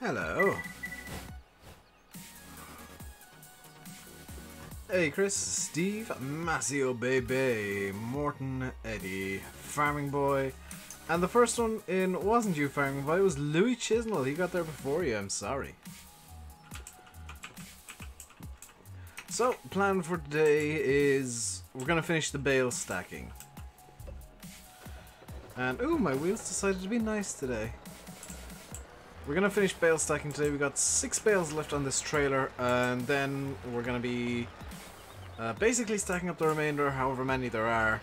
Hello. Hey Chris, Steve, Masio Bebe, Morton, Eddie, Farming Boy, and the first one in wasn't you Farming Boy, it was Louis Chisnell. He got there before you, I'm sorry. So, plan for today is we're gonna finish the bale stacking. And ooh, my wheels decided to be nice today. We're gonna finish bale stacking today. We got 6 bales left on this trailer, and then we're gonna be basically stacking up the remainder, however many there are,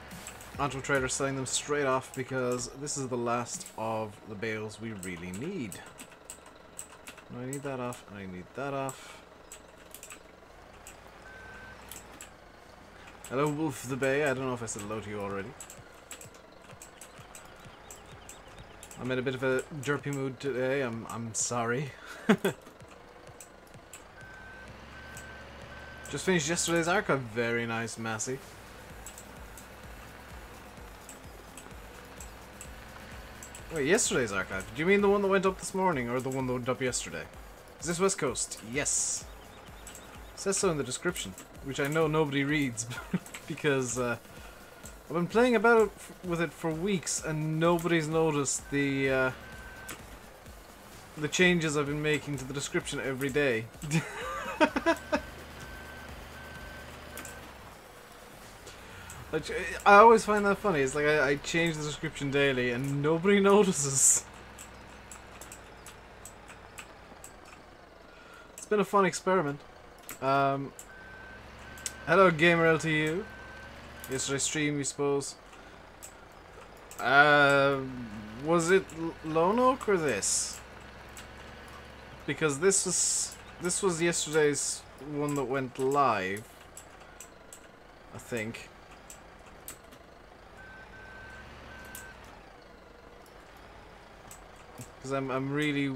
onto a trailer, selling them straight off because this is the last of the bales we really need. I need that off, and I need that off. Hello, Wolf of the Bay. I don't know if I said hello to you already. I'm in a bit of a derpy mood today. I'm sorry. Just finished yesterday's archive. Very nice, Massey. Wait, yesterday's archive? Do you mean the one that went up this morning or the one that went up yesterday? Is this West Coast? Yes. It says so in the description, which I know nobody reads because I've been playing about with it for weeks and nobody's noticed the changes I've been making to the description every day. I always find that funny. It's like I change the description daily and nobody notices. It's been a fun experiment. Hello, Gamer LTU. Yesterday's stream, you suppose. Was it Lone Oak or this? Because this was yesterday's one that went live, I think. Because I'm really,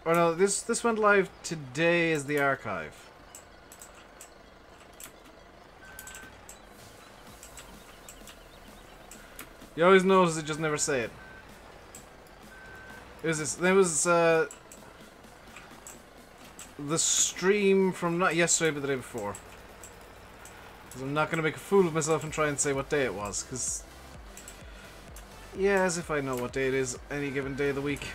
oh no, this went live today as the archive. You always notice it, just never say it. It was this. There was the stream from not yesterday but the day before. Because I'm not going to make a fool of myself and try and say what day it was. Because, yeah, as if I know what day it is any given day of the week.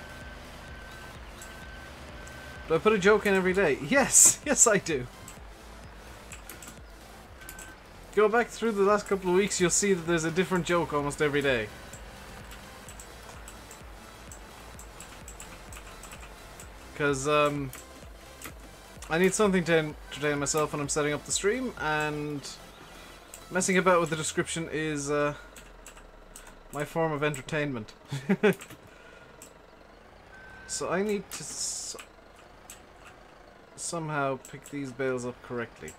Do I put a joke in every day? Yes! Yes, I do. Go back through the last couple of weeks, you'll see that there's a different joke almost every day. Because, I need something to entertain myself when I'm setting up the stream, and messing about with the description is, my form of entertainment. So I need to somehow pick these bales up correctly.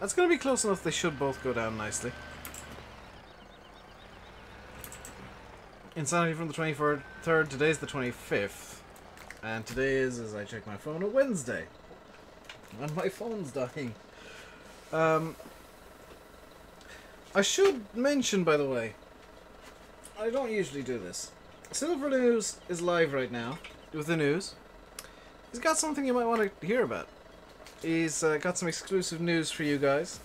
That's going to be close enough. They should both go down nicely. Insanity from the 23rd. Today's the 25th. And today is, as I check my phone, a Wednesday. And my phone's dying. I should mention, by the way, I don't usually do this. Silver News is live right now with the news. He's got something you might want to hear about. He's got some exclusive news for you guys.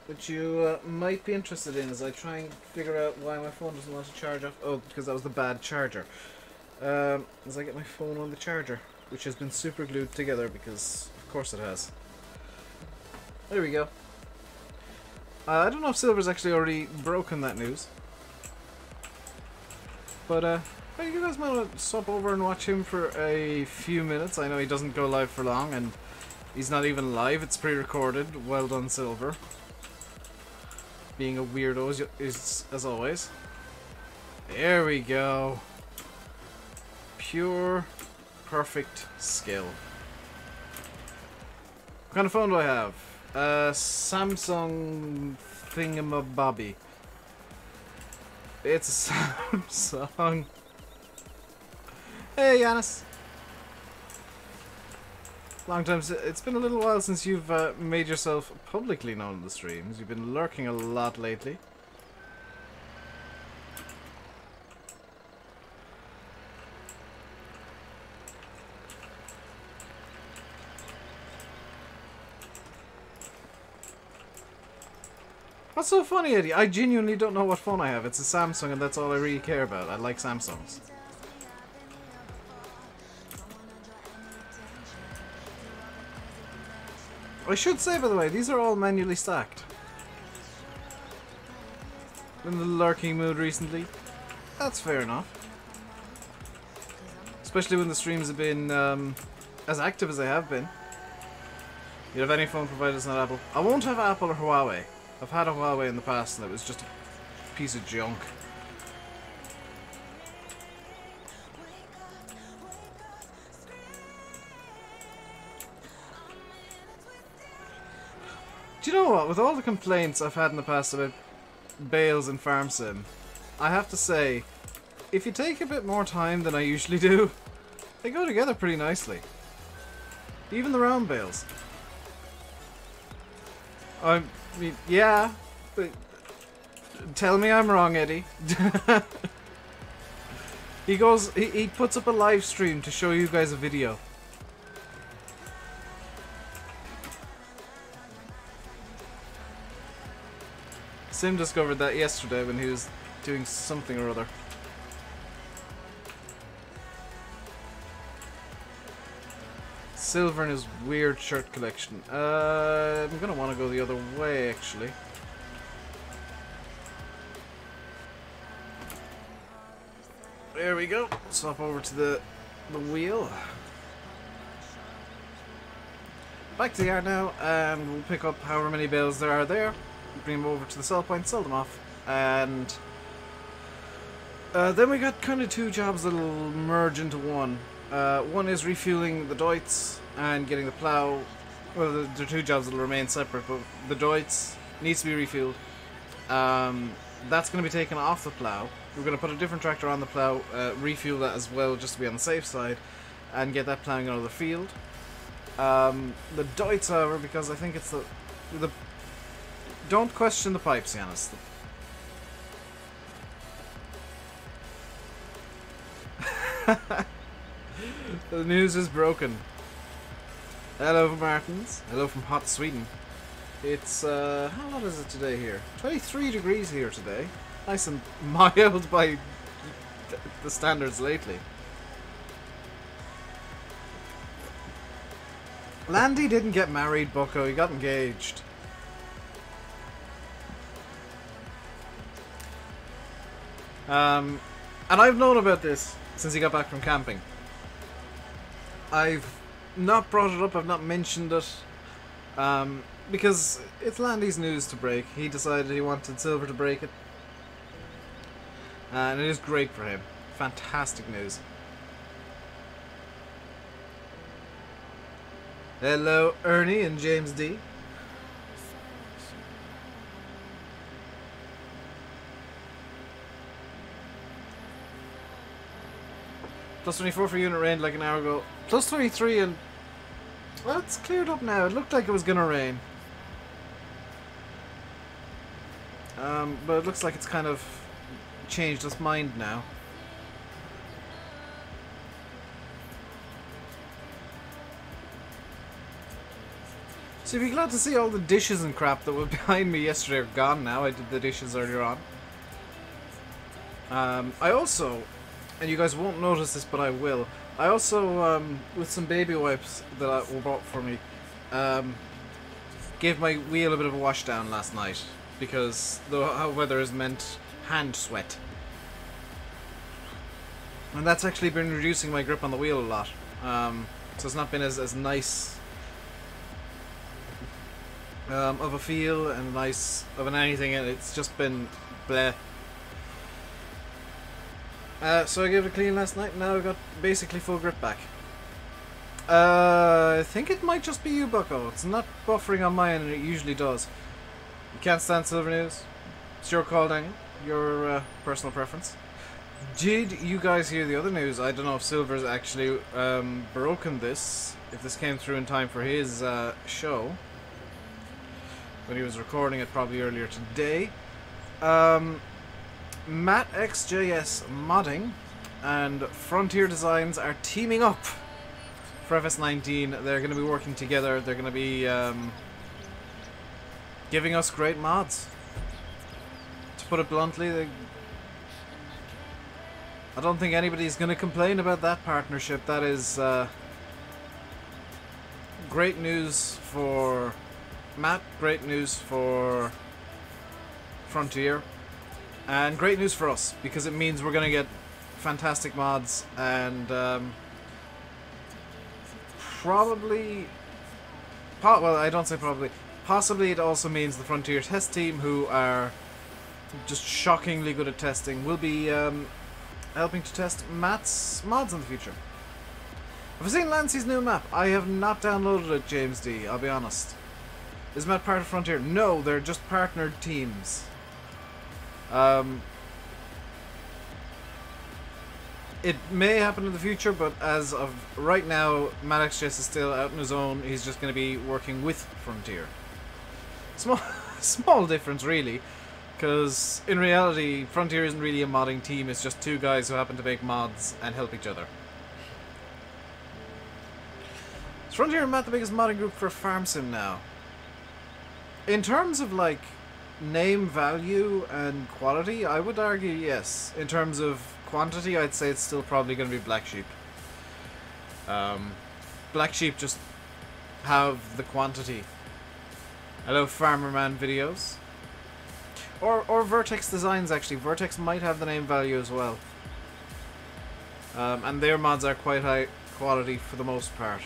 Which you might be interested in as I try and figure out why my phone doesn't want to charge off. Oh, because that was the bad charger. As I get my phone on the charger, which has been super glued together because, of course it has. There we go. I don't know if Silver's actually already broken that news. But, you guys might want to swap over and watch him for a few minutes. I know he doesn't go live for long, and he's not even live. It's pre-recorded. Well done, Silver. Being a weirdo as always. There we go. Pure, perfect skill. What kind of phone do I have? Samsung thingamabobby. It's a Samsung. Hey, Yanis. Long time. It's been a little while since you've made yourself publicly known in the streams. You've been lurking a lot lately. What's so funny, Eddie? I genuinely don't know what phone I have. It's a Samsung and that's all I really care about. I like Samsungs. I should say, by the way, these are all manually stacked. In the lurking mood recently. That's fair enough. Especially when the streams have been as active as they have been. You have any phone provided that's not Apple? I won't have Apple or Huawei. I've had a Huawei in the past and it was just a piece of junk. Do you know what? With all the complaints I've had in the past about Bales and Farm Sim, I have to say, if you take a bit more time than I usually do, they go together pretty nicely. Even the round bales. I mean, yeah, but tell me I'm wrong, Eddie. He puts up a live stream to show you guys a video. Sim discovered that yesterday when he was doing something or other. Silver in his weird shirt collection. I'm gonna want to go the other way, actually. There we go. Swap over to the wheel. Back to the yard now, and we'll pick up however many bales there are there. Bring them over to the sell point, sell them off, and then we got kind of two jobs that'll merge into one. One is refueling the Deutz and getting the plow. Well, there are two jobs that'll remain separate, but the Deutz needs to be refueled. That's going to be taken off the plow. We're going to put a different tractor on the plow, refuel that as well, just to be on the safe side, and get that plowing out of the field. The Deutz, however, because I think it's the don't question the pipes, Yanis. The news is broken. Hello from Martins. Hello from hot Sweden. It's, how hot is it today here? 23 degrees here today. Nice and mild by the standards lately. Landy didn't get married, Bucko. He got engaged. And I've known about this since he got back from camping. I've not brought it up, I've not mentioned it. because it's Landy's news to break. He decided he wanted Silver to break it. And it is great for him. Fantastic news. Hello, Ernie and James D. Plus 24 for unit rain like an hour ago. Plus 23 and... Well, it's cleared up now. It looked like it was gonna rain. But it looks like it's kind of changed its mind now. So you'd be glad to see all the dishes and crap that were behind me yesterday are gone now. I did the dishes earlier on. I also, and you guys won't notice this, but I will. I also, with some baby wipes that were bought for me, gave my wheel a bit of a wash down last night because the hot weather has meant hand sweat. And that's actually been reducing my grip on the wheel a lot. So it's not been as nice of a feel and nice of an anything, and it's just been bleh. So I gave it a clean last night, and now I've got basically full grip back. I think it might just be you, Bucko. It's not buffering on mine, and it usually does. You can't stand Silver News. It's your call, Daniel. Your personal preference. Did you guys hear the other news? I don't know if Silver's actually broken this, if this came through in time for his show. When he was recording it probably earlier today. Matt XJS Modding and Frontier Designs are teaming up for FS19. They're going to be working together. They're going to be giving us great mods. To put it bluntly, I don't think anybody's going to complain about that partnership. That is great news for Matt, great news for Frontier, and great news for us, because it means we're going to get fantastic mods, and probably, well, I don't say probably, possibly it also means the Frontier test team, who are just shockingly good at testing, will be helping to test Matt's mods in the future. Have I seen Lancy's new map? I have not downloaded it, James D, I'll be honest. Is Matt part of Frontier? No, they're just partnered teams. It may happen in the future, but as of right now, Matt XJS is still out on his own. He's just going to be working with Frontier. Small difference, really, because in reality, Frontier isn't really a modding team. It's just two guys who happen to make mods and help each other. Is Frontier and Matt the biggest modding group for Farm Sim now? In terms of, like, name value and quality, I would argue yes. In terms of quantity, I'd say it's still probably going to be Black Sheep. Black Sheep just have the quantity. Hello, Farmerman videos. Or Vertex Designs, actually. Vertex might have the name value as well. And their mods are quite high quality for the most part.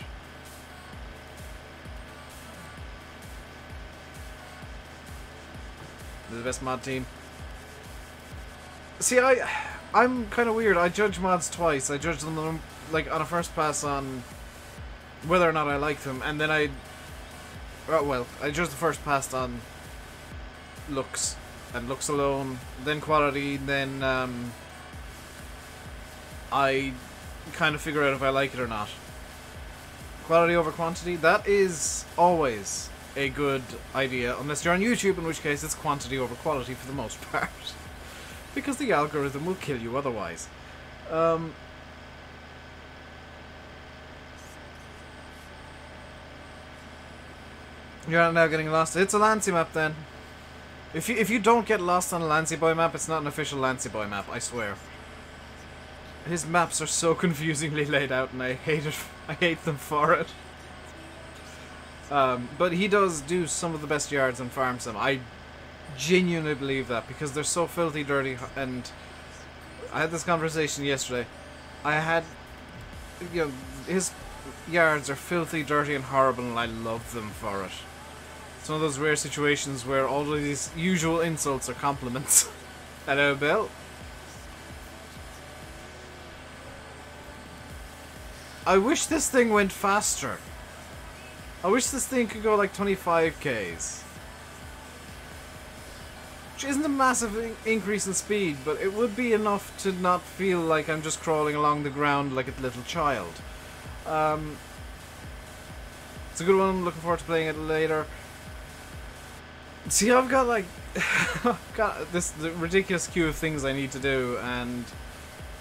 They're the best mod team. See, I'm kind of weird. I judge mods twice. I judge them like on a first pass on whether or not I like them, and then I judge the first pass on looks, and looks alone, then quality, then I kind of figure out if I like it or not. Quality over quantity, that is always a good idea, unless you're on YouTube, in which case it's quantity over quality for the most part. Because the algorithm will kill you otherwise. You're now getting lost. It's a Lancy map then. If you don't get lost on a Lancy Boy map, it's not an official Lancy Boy map, I swear. His maps are so confusingly laid out, and I hate it. I hate them for it. But he does do some of the best yards in Farm Sim. I genuinely believe that, because they're so filthy dirty, and I had this conversation yesterday. His yards are filthy dirty and horrible, and I love them for it. It's one of those rare situations where all of these usual insults are compliments. Hello, Bill. I wish this thing went faster. I wish this thing could go like 25 k's. Which isn't a massive increase in speed, but it would be enough to not feel like I'm just crawling along the ground like a little child. It's a good one. I'm looking forward to playing it later. See, I've got like I've got this ridiculous queue of things I need to do, and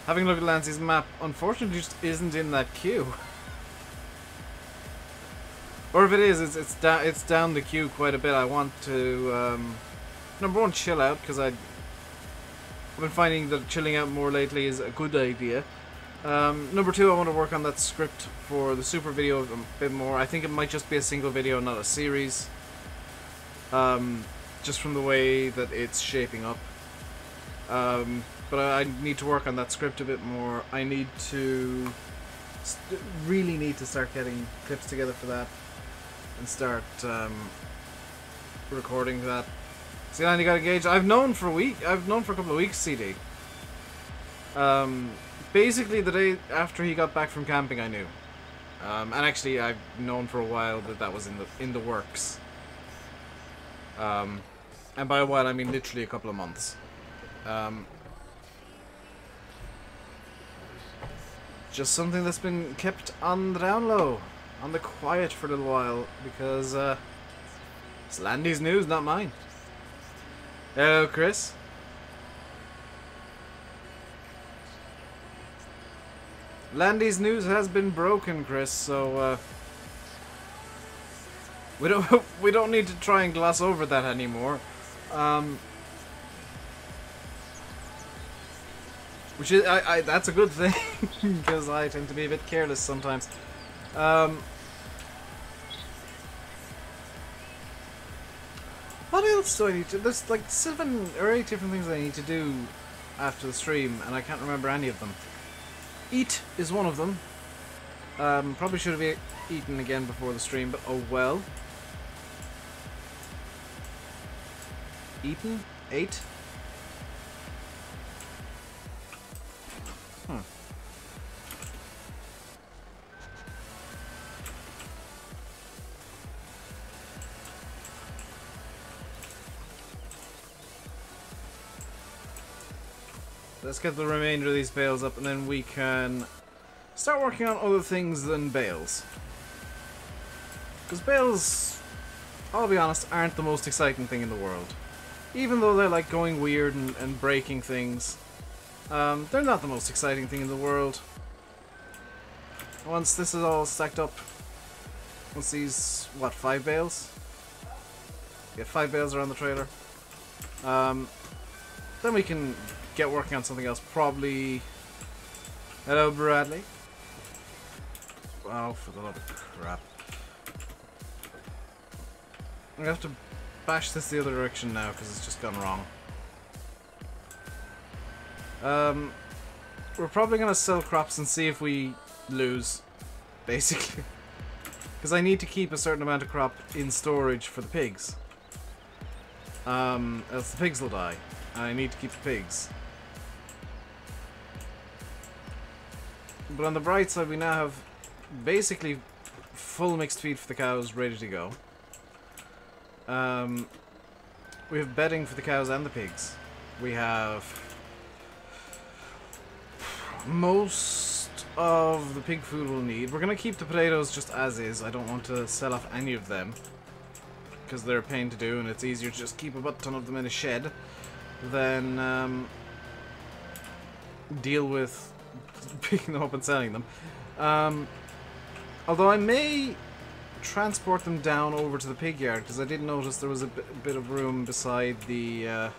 having a look at Lancy's map, unfortunately, just isn't in that queue. Or if it is, it's down the queue quite a bit. I want to number one, chill out, because I've been finding that chilling out more lately is a good idea. Number two, I want to work on that script for the super video a bit more. I think it might just be a single video, not a series. Just from the way that it's shaping up. But I need to work on that script a bit more. I need to really need to start getting clips together for that and start recording that. See, I only got engaged. I've known for a couple of weeks, CD. Basically, the day after he got back from camping, I knew. And actually, I've known for a while that that was in the works. And by a while, I mean literally a couple of months. Just something that's been kept on the down low, on the quiet for a little while, because it's Landy's news, not mine. Hello, Chris. Landy's news has been broken, Chris, so we don't need to try and gloss over that anymore. Which is that's a good thing, because I tend to be a bit careless sometimes. What else do I need to? There's like 7 or 8 different things I need to do after the stream, and I can't remember any of them. Eat is one of them. Probably should have eaten again before the stream, but oh well. Eaten? 8? Let's get the remainder of these bales up, and then we can start working on other things than bales. Because bales, I'll be honest, aren't the most exciting thing in the world. Even though they're like going weird and breaking things, they're not the most exciting thing in the world. Once this is all stacked up, once these, what, 5 bales? Yeah, 5 bales are on the trailer. Then we can get working on something else. Probably. Hello, Bradley. Oh, for the love of crap. I'm gonna have to bash this the other direction now because it's just gone wrong. We're probably gonna sell crops and see if we lose, basically. Because I need to keep a certain amount of crop in storage for the pigs. Else the pigs will die. And I need to keep the pigs. But on the bright side, we now have basically full mixed feed for the cows ready to go. We have bedding for the cows and the pigs. We have most of the pig food we'll need. We're going to keep the potatoes just as is. I don't want to sell off any of them, because they're a pain to do, and it's easier to just keep a butt ton of them in a shed than deal with picking them up and selling them. Although I may transport them down over to the pig yard, because I did notice there was a bit of room beside the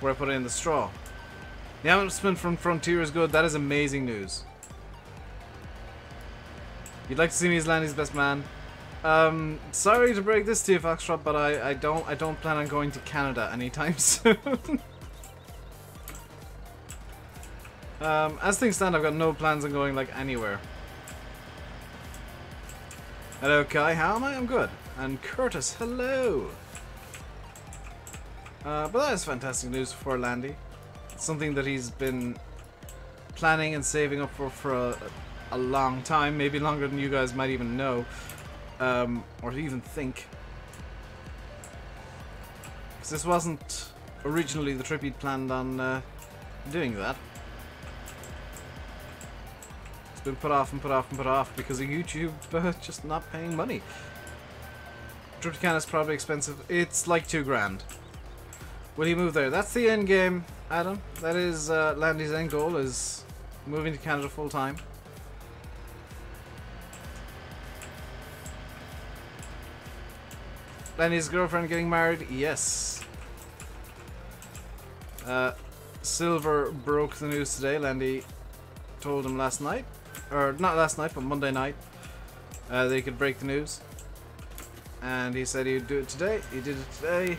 where I put in the straw. The announcement from Frontier is good. That is amazing news. You'd like to see me as Landy's best man? Sorry to break this to you, Foxtrot, but I don't plan on going to Canada anytime soon. As things stand, I've got no plans on going like anywhere. Hello, Kai. How am I? I'm good. And Curtis, hello. But that is fantastic news for Landy. It's something that he's been planning and saving up for a long time, maybe longer than you guys might even know, or even think. Because this wasn't originally the trip he'd planned on doing that. It's been put off and put off and put off because of YouTube just not paying money. Trip to Canada is probably expensive. It's like $2 grand. Will he move there? That's the end game, Adam. That is Landy's end goal, is moving to Canada full time. Landy's girlfriend getting married? Yes. Silver broke the news today. Landy told him last night. Or not last night, but Monday night. That he could break the news. And he said he'd do it today. He did it today.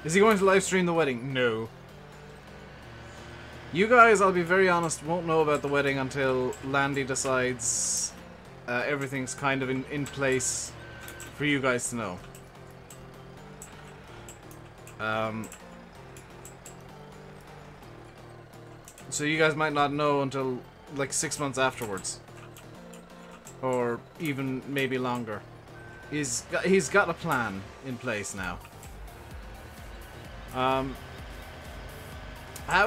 Is he going to live stream the wedding? No. You guys, I'll be very honest, won't know about the wedding until Landy decides everything's kind of in place for you guys to know. So you guys might not know until like 6 months afterwards. Or even maybe longer. He's got a plan in place now. How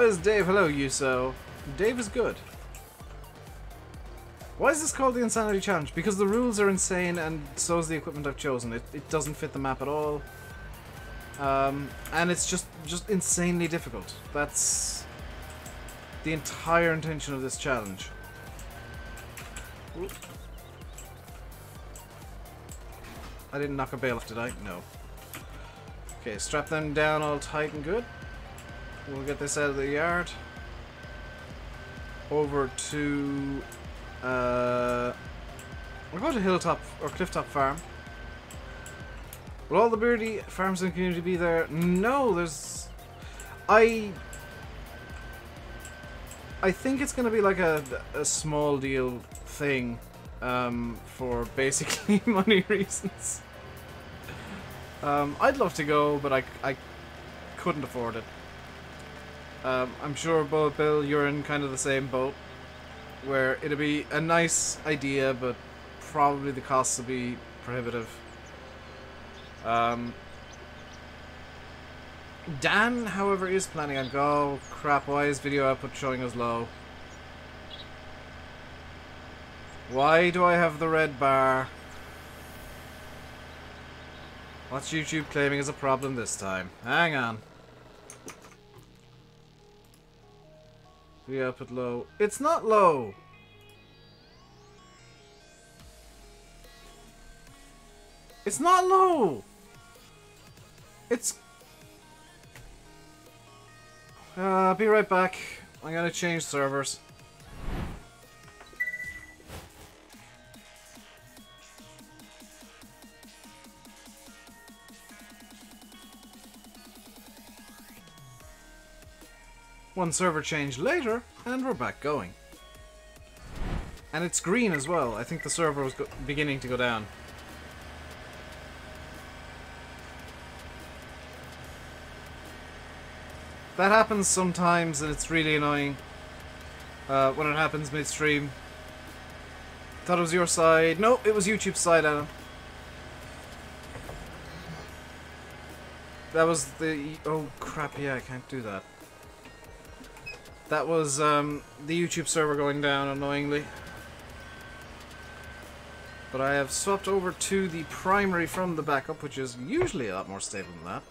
is Dave? Hello, Yuso. Dave is good. Why is this called the Insanity Challenge? Because the rules are insane and so is the equipment I've chosen. It doesn't fit the map at all. And it's just insanely difficult. That's the entire intention of this challenge. Oop. I didn't knock a bale off, did I? No. Okay, strap them down all tight and good. We'll get this out of the yard. Over to... we'll go to Hilltop or Clifftop Farm. Will all the beardy farms in the community be there? No, there's... I think it's going to be like a small deal thing for basically money reasons. I'd love to go, but I couldn't afford it. I'm sure, BulletBill, you're in kind of the same boat, where it'll be a nice idea, but probably the costs will be prohibitive. Dan, however, is planning on go. Crap, why is video output showing us low? Why do I have the red bar? What's YouTube claiming is a problem this time? Hang on. Video output low. It's not low! It's not low! It's... be right back. I'm gonna change servers. One server change later, and we're back going. And it's green as well. I think the server was beginning to go down. That happens sometimes, and it's really annoying when it happens midstream. Thought it was your side. No, it was YouTube's side, Adam. That was the... Oh, crap, yeah, I can't do that. That was the YouTube server going down, annoyingly. But I have swapped over to the primary from the backup, which is usually a lot more stable than that.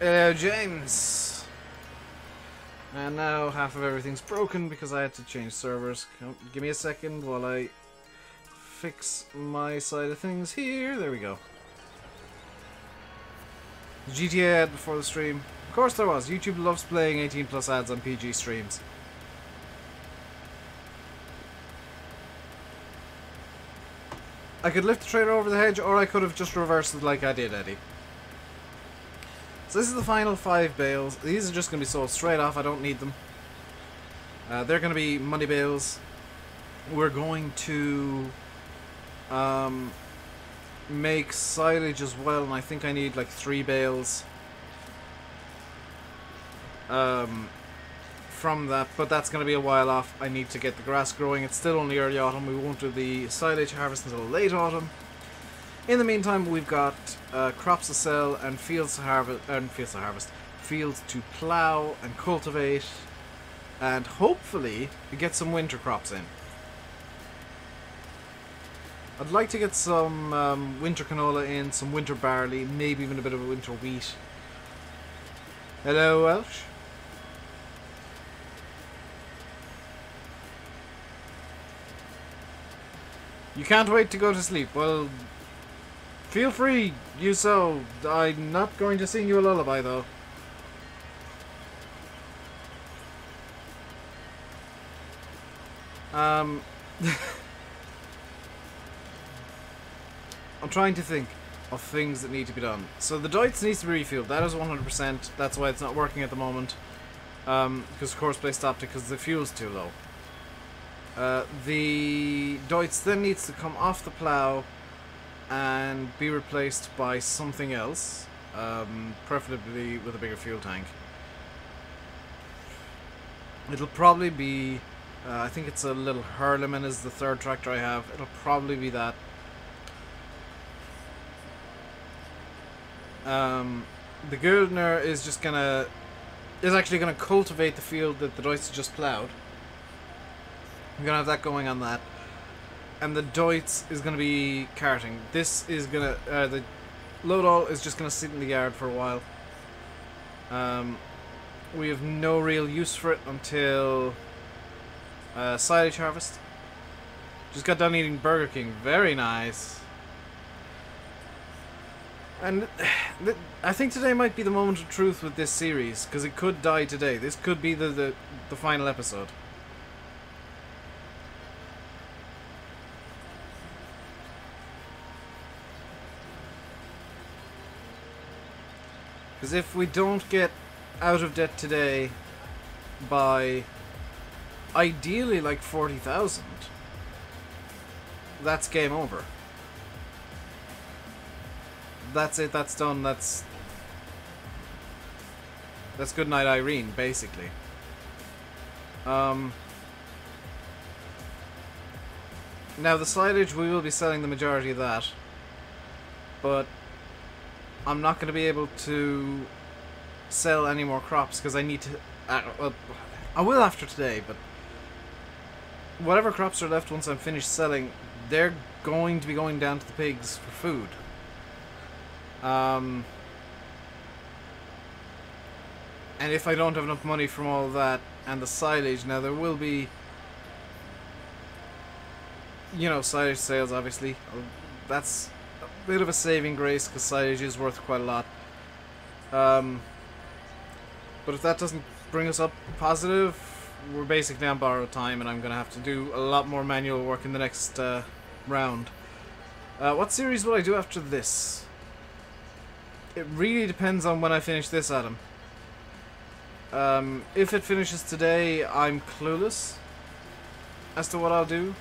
Hello, James! And now half of everything's broken because I had to change servers. Give me a second while I fix my side of things here. There we go. GTA ad before the stream. Of course there was. YouTube loves playing 18+ ads on PG streams. I could lift the trailer over the hedge, or I could have just reversed it like I did, Eddie. So this is the final 5 bales. These are just going to be sold straight off. I don't need them. They're going to be money bales. we're going to make silage as well, and I think I need like 3 bales from that, but that's going to be a while off. I need to get the grass growing. It's still only early autumn. We won't do the silage harvest until late autumn. In the meantime, we've got crops to sell and fields to harvest, fields to plow and cultivate, and hopefully get some winter crops in. I'd like to get some winter canola in, some winter barley, maybe even a bit of a winter wheat. Hello, Welsh. You can't wait to go to sleep. Well, feel free, you so. I'm not going to sing you a lullaby, though. I'm trying to think of things that need to be done. So the Deutz needs to be refueled. That is 100%. That's why it's not working at the moment. Because of course they stopped it because the fuel's too low. The Deutz then needs to come off the plow and be replaced by something else, preferably with a bigger fuel tank. It'll probably be, I think it's a little Hurleman is the third tractor I have. It'll probably be that. The Guldner is actually gonna cultivate the field that the Deutz just plowed. I'm gonna have that going on that, and the Deutz is gonna be carting. This is gonna the load all is just gonna sit in the yard for a while. We have no real use for it until silage harvest. Just got done eating Burger King. Very nice. And I think today might be the moment of truth with this series, because it could die today. This could be the final episode. Because if we don't get out of debt today by ideally like 40,000, that's game over. That's it, that's done, that's good night Irene, basically. Now the silage, we will be selling the majority of that, but I'm not going to be able to sell any more crops because I need to, well, I will after today, but whatever crops are left once I'm finished selling, they're going to be going down to the pigs for food. And if I don't have enough money from all that and the silage, now there will be, you know, silage sales obviously. That's a bit of a saving grace because silage is worth quite a lot. But if that doesn't bring us up positive, we're basically on borrowed time and I'm going to have to do a lot more manual work in the next round. What series will I do after this? It really depends on when I finish this, Adam. If it finishes today, I'm clueless as to what I'll do.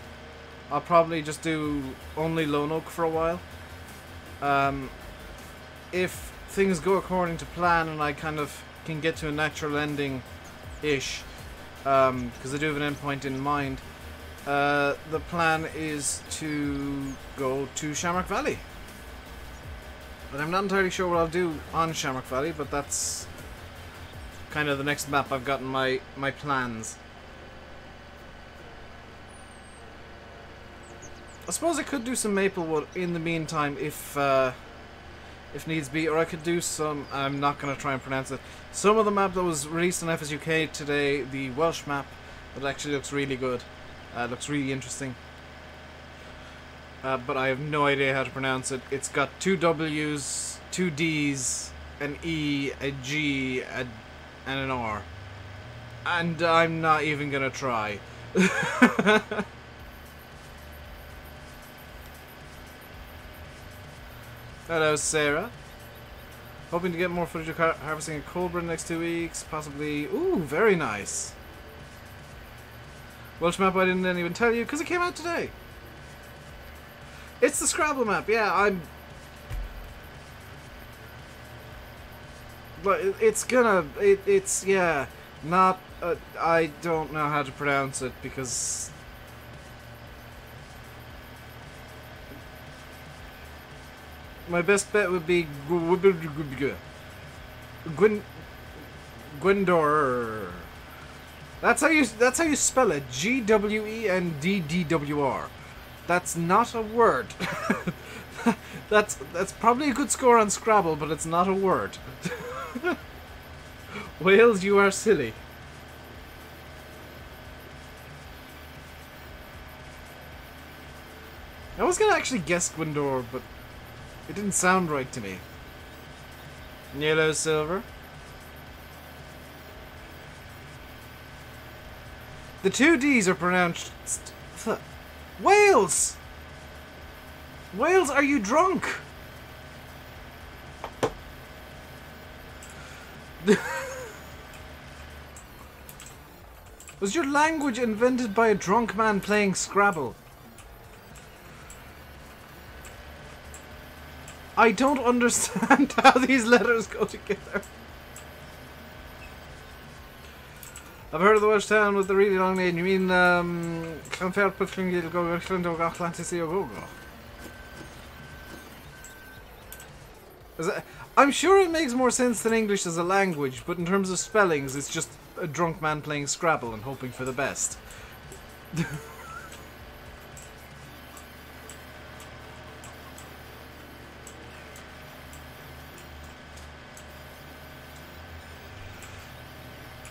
I'll probably just do only Lone Oak for a while. If things go according to plan and I kind of can get to a natural ending-ish, because I do have an endpoint in mind, the plan is to go to Shamrock Valley. But I'm not entirely sure what I'll do on Shamrock Valley, but that's kind of the next map I've got in my plans. I suppose I could do some Maplewood in the meantime if needs be, or I could do some, I'm not going to try and pronounce it, some of the map that was released on FSUK today, the Welsh map, that actually looks really good, looks really interesting. But I have no idea how to pronounce it. It's got 2 W's, 2 D's, an E, a G, and an R. And I'm not even gonna try. Hello, Sarah. Hoping to get more footage of harvesting a cobra in the next 2 weeks. Possibly... Ooh, very nice. Welsh map I didn't even tell you because it came out today. It's the Scrabble map. Yeah, but it's gonna. It's yeah. Not. I don't know how to pronounce it because. My best bet would be Gwendor. That's how you spell it. Gwendwr. That's not a word. that's probably a good score on Scrabble, but it's not a word. Wales, you are silly. I was gonna actually guess Gwendor, but it didn't sound right to me. Yellow, silver. The two D's are pronounced... Wales! Wales, are you drunk? Was your language invented by a drunk man playing Scrabble? I don't understand how these letters go together. I've heard of the Welsh town with the really long name. You mean, I'm sure it makes more sense than English as a language, but in terms of spellings, it's just a drunk man playing Scrabble and hoping for the best.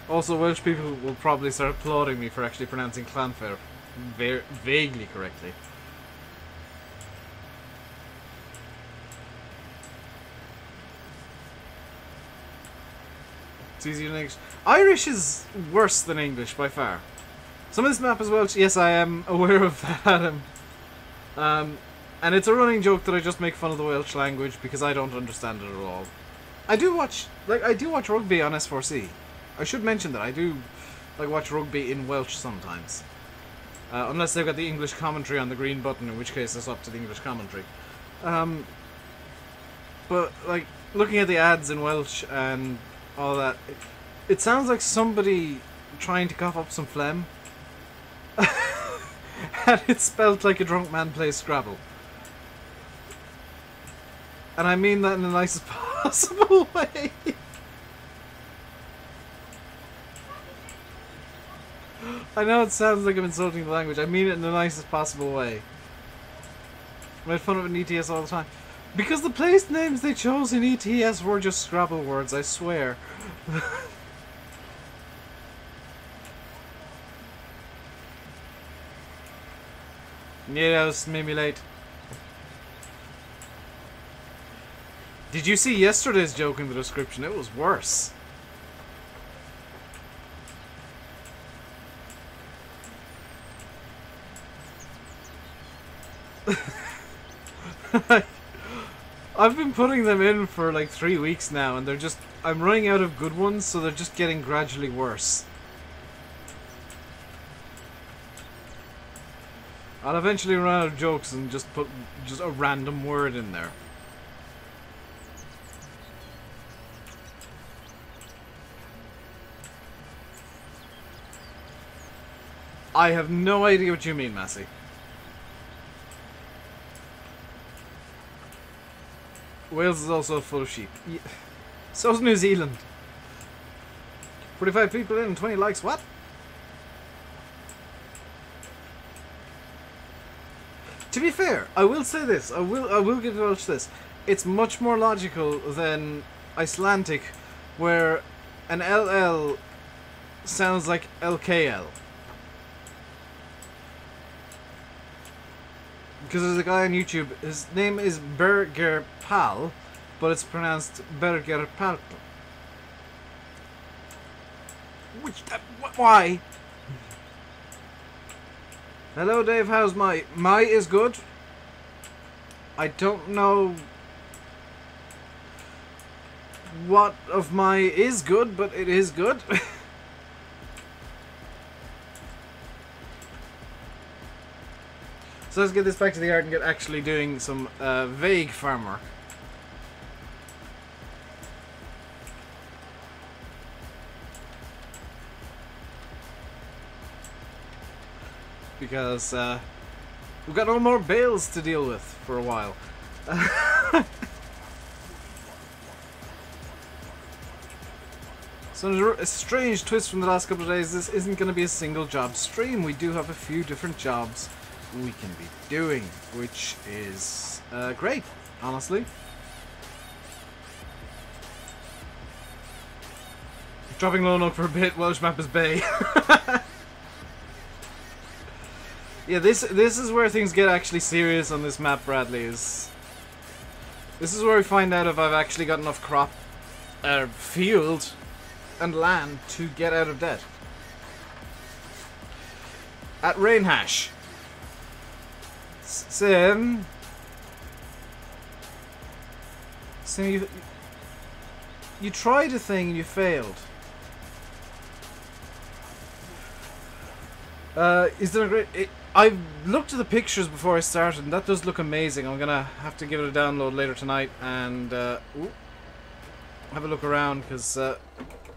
Also, Welsh people will probably start applauding me for actually pronouncing Clonfair vaguely correctly. It's easier than English. Irish is worse than English by far. Some of this map is Welsh. Yes, I am aware of that, Adam. And it's a running joke that I just make fun of the Welsh language because I don't understand it at all. I do watch rugby on S4C. I should mention that I do watch rugby in Welsh sometimes. Unless they've got the English commentary on the green button, in which case it's up to the English commentary. But looking at the ads in Welsh and all that, it sounds like somebody trying to cough up some phlegm. And it's spelled like a drunk man plays Scrabble. And I mean that in the nicest possible way. I know it sounds like I'm insulting the language. I mean it in the nicest possible way. I made fun of it in ETS all the time. Because the place names they chose in ETS were just Scrabble words, I swear. Yes, made me late. Did you see yesterday's joke in the description? It was worse. I've been putting them in for like 3 weeks now, and they're just... I'm running out of good ones, so they're just getting gradually worse. I'll eventually run out of jokes and just put just a random word in there. I have no idea what you mean, Massey. Wales is also full of sheep. Yeah. So is New Zealand. 45 people in and 20 likes. What? To be fair, I will say this. I will give Welsh this. It's much more logical than Icelandic, where an LL sounds like LKL. Because there's a guy on YouTube, his name is Berger Pal, but it's pronounced Berger Pal. Why? Hello Dave, how's my is good? I don't know what of my is good, but it is good. So let's get this back to the yard and get actually doing some vague farm work. Because we've got no more bales to deal with for a while. So a strange twist from the last couple of days, this isn't going to be a single job stream. We do have a few different jobs we can be doing, which is great, honestly. Dropping low note for a bit, Welsh map is Bay. Yeah, this is where things get actually serious on this map, Bradley. This is where we find out if I've actually got enough crop, field, and land to get out of debt. At Rainhash. Sim, you tried a thing and you failed. Is there a great... I looked at the pictures before I started and that does look amazing. I'm gonna have to give it a download later tonight and have a look around because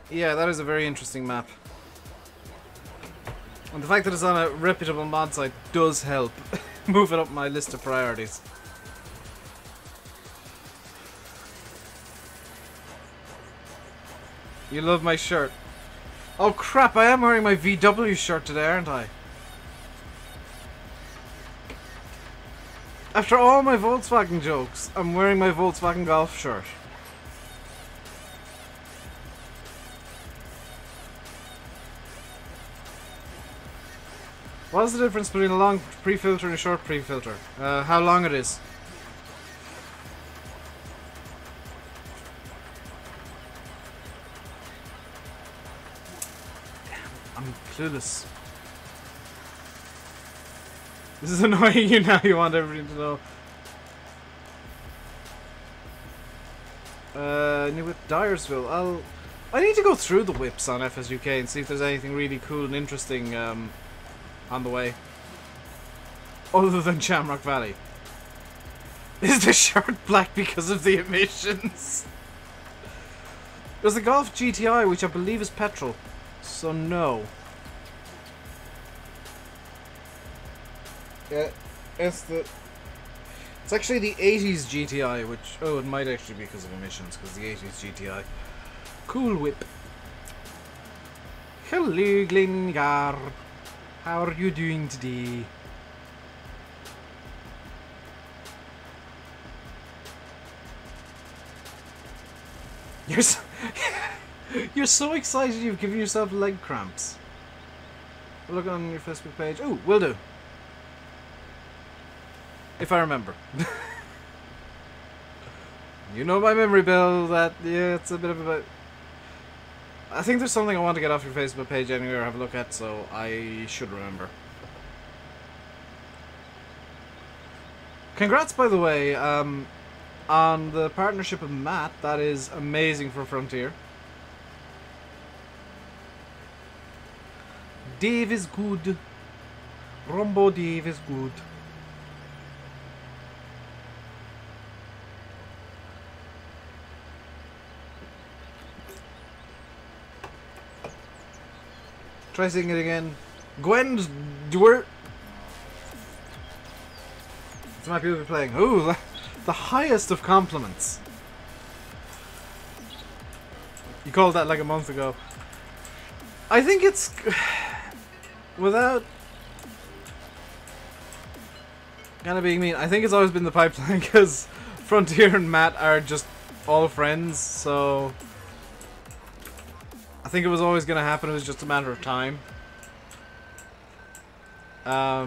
yeah, that is a very interesting map. And the fact that it's on a reputable mod site does help move it up my list of priorities. You love my shirt. Oh crap, I am wearing my VW shirt today, aren't I? After all my Volkswagen jokes, I'm wearing my Volkswagen Golf shirt. What is the difference between a long pre-filter and a short pre-filter? How long it is. I'm clueless. This is annoying you now, you want everything to know. New whip Dyersville. I need to go through the whips on FSUK and see if there's anything really cool and interesting on the way. Other than Shamrock Valley. Is the shirt black because of the emissions? There's a Golf GTI, which I believe is petrol. So no. Yeah, it's actually the 80s GTI, which... Oh, it might actually be because of emissions, because the 80s GTI. Cool whip. Hello, Glengard. How are you doing today? You're so excited you've given yourself leg cramps. Look on your Facebook page. Oh, will do. If I remember. You know my memory, Bill, that, yeah, it's a bit of a... I think there's something I want to get off your Facebook page anyway or have a look at, so I should remember. Congrats, by the way, on the partnership with Matt. That is amazing for Frontier. Dave is good. RainbowDave is good. Try saying it again. Gwen's Dwert. It's my people playing. Ooh, the highest of compliments. You called that like a month ago. I think it's... Without... kind of being mean, I think it's always been the pipeline because Frontier and Matt are just all friends, so... I think it was always going to happen, it was just a matter of time. I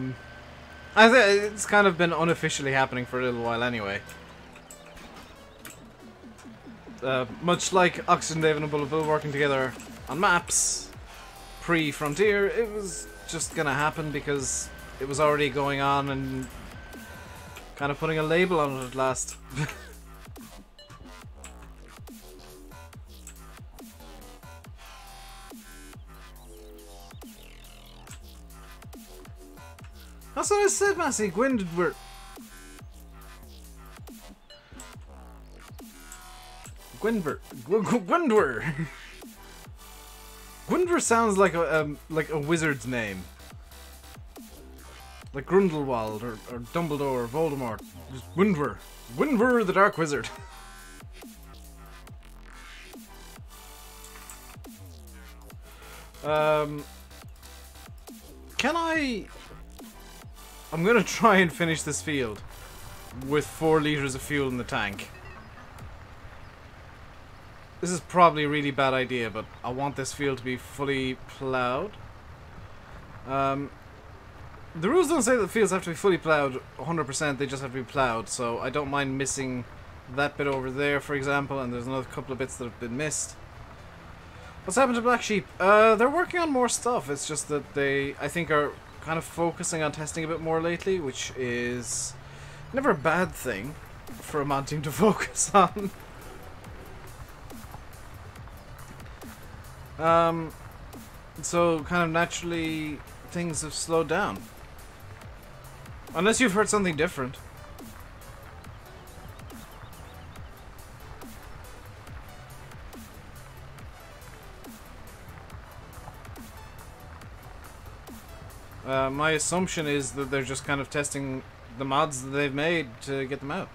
think it's kind of been unofficially happening for a little while anyway. Much like Oxygen Dave and BulletBill working together on maps pre-Frontier, it was just going to happen because it was already going on and kind of putting a label on it at last. That's what I said, Massey. Gwynwer. Gwynwer. Gwynwer sounds like a wizard's name. Like Grindelwald or Dumbledore or Voldemort. Just Gwynwer. Gwynwer the Dark Wizard. Can I... I'm gonna try and finish this field with 4 liters of fuel in the tank. This is probably a really bad idea, but I want this field to be fully plowed. The rules don't say that fields have to be fully plowed 100%, they just have to be plowed, so I don't mind missing that bit over there, for example, and there's another couple of bits that have been missed. What's happened to Black Sheep? They're working on more stuff, it's just that they, I think, are kind of focusing on testing a bit more lately, which is never a bad thing for a mod team to focus on. So kind of naturally things have slowed down. Unless you've heard something different. My assumption is that they're just kind of testing the mods that they've made to get them out.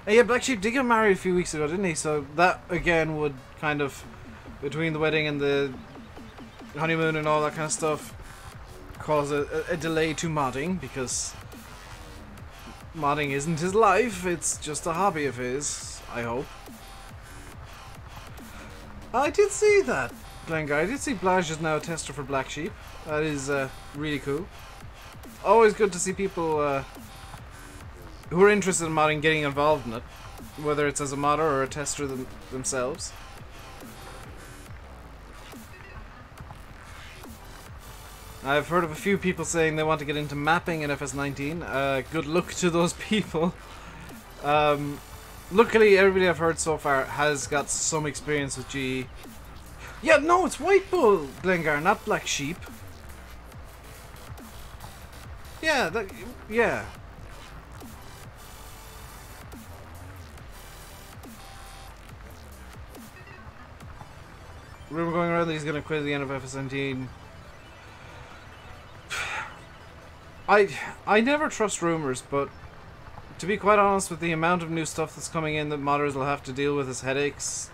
And yeah, Black Sheep did get married a few weeks ago, didn't he? So that, again, would kind of, between the wedding and the honeymoon and all that kind of stuff, cause a delay to modding, because modding isn't his life, it's just a hobby of his, I hope. I did see that, Glengar. I did see Blage is now a tester for Black Sheep. That is really cool. Always good to see people who are interested in modding getting involved in it, whether it's as a modder or a tester themselves. I've heard of a few people saying they want to get into mapping in FS19. Good luck to those people. Luckily, everybody I've heard so far has got some experience with GE. Yeah, no, it's White Bull, Glengar, not Black Sheep. Yeah, yeah. Rumor going around that he's going to quit at the end of FS19. I never trust rumors, but to be quite honest, with the amount of new stuff that's coming in that modders will have to deal with as headaches,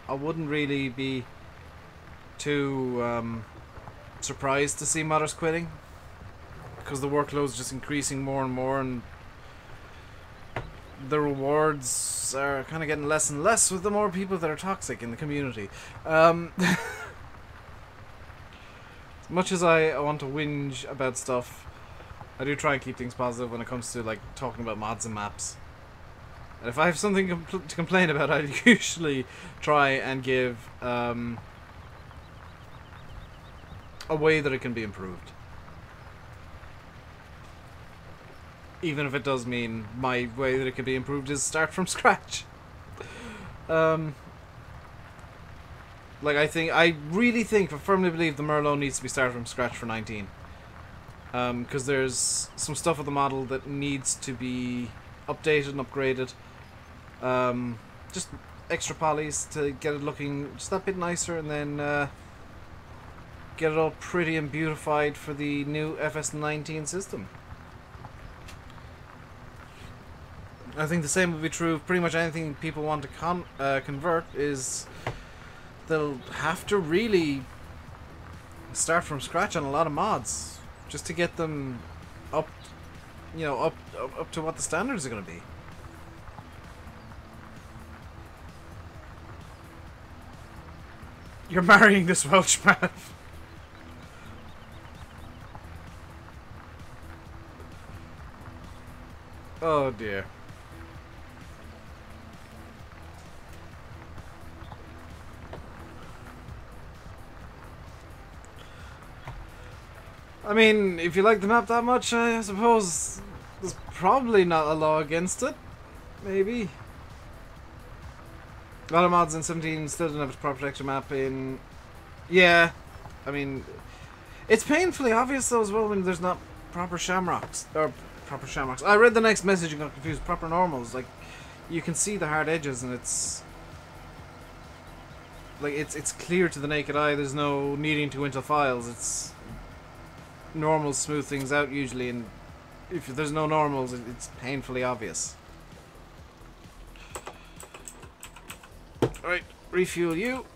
I wouldn't really be too surprised to see modders quitting, because the workload's just increasing more and more, and the rewards are kind of getting less and less with the more people that are toxic in the community. As much as I want to whinge about stuff, I do try and keep things positive when it comes to like talking about mods and maps. And if I have something to complain about, I usually try and give a way that it can be improved. Even if it does mean my way that it can be improved is start from scratch. Like I really think, I firmly believe the Merlot needs to be started from scratch for 19. Because there's some stuff with the model that needs to be updated and upgraded. Just extra polys to get it looking just that bit nicer, and then get it all pretty and beautified for the new FS19 system. I think the same would be true of pretty much anything people want to convert. Is they'll have to really start from scratch on a lot of mods just to get them up, you know, up to what the standards are going to be. You're marrying this Welshman. Oh dear. I mean, if you like the map that much, I suppose there's probably not a law against it. Maybe. A lot of mods in 17 still don't have a proper texture map in... Yeah, I mean, It's painfully obvious though as well when there's not proper shamrocks. Or proper shamrocks. I read the next message and got confused. Proper normals. Like, you can see the hard edges and it's... Like, it's clear to the naked eye. There's no needing to go into files. It's... Normals smooth things out usually, and if there's no normals, it's painfully obvious. Alright, refuel you.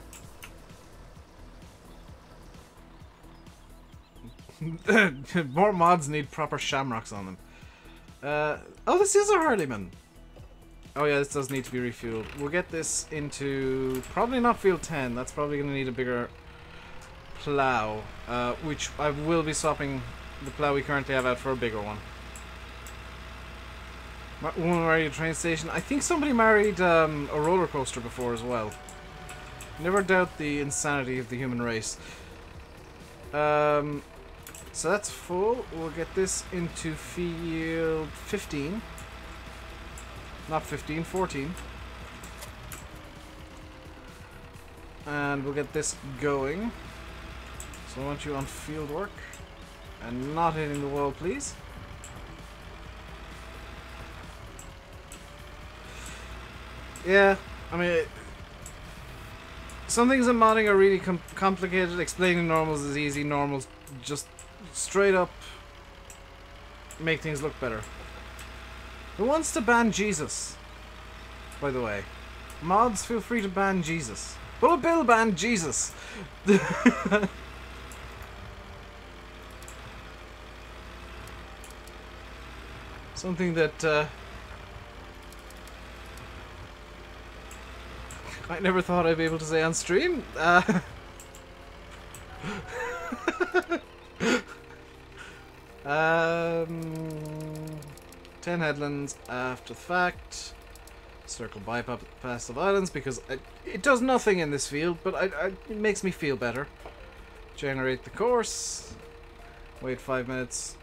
More mods need proper shamrocks on them. Oh, this is a Hurleyman. Oh yeah, this does need to be refueled. We'll get this into... Probably not field 10. That's probably going to need a bigger plow. Which I will be swapping the plow we currently have out for a bigger one. Woman married a train station. I think somebody married a roller coaster before as well. Never doubt the insanity of the human race. So that's full. We'll get this into field 15. Not 15, 14. And we'll get this going. So I want you on field work. And not hitting the wall, please. Yeah, I mean... Some things in modding are really complicated. Explaining normals is easy. Normals just straight up make things look better. Who wants to ban Jesus? By the way. Mods, feel free to ban Jesus. BulletBill banned Jesus! Something that I never thought I'd be able to say on stream. 10 headlands after the fact. Circle bypass the islands because it does nothing in this field, but it makes me feel better. Generate the course. Wait 5 minutes.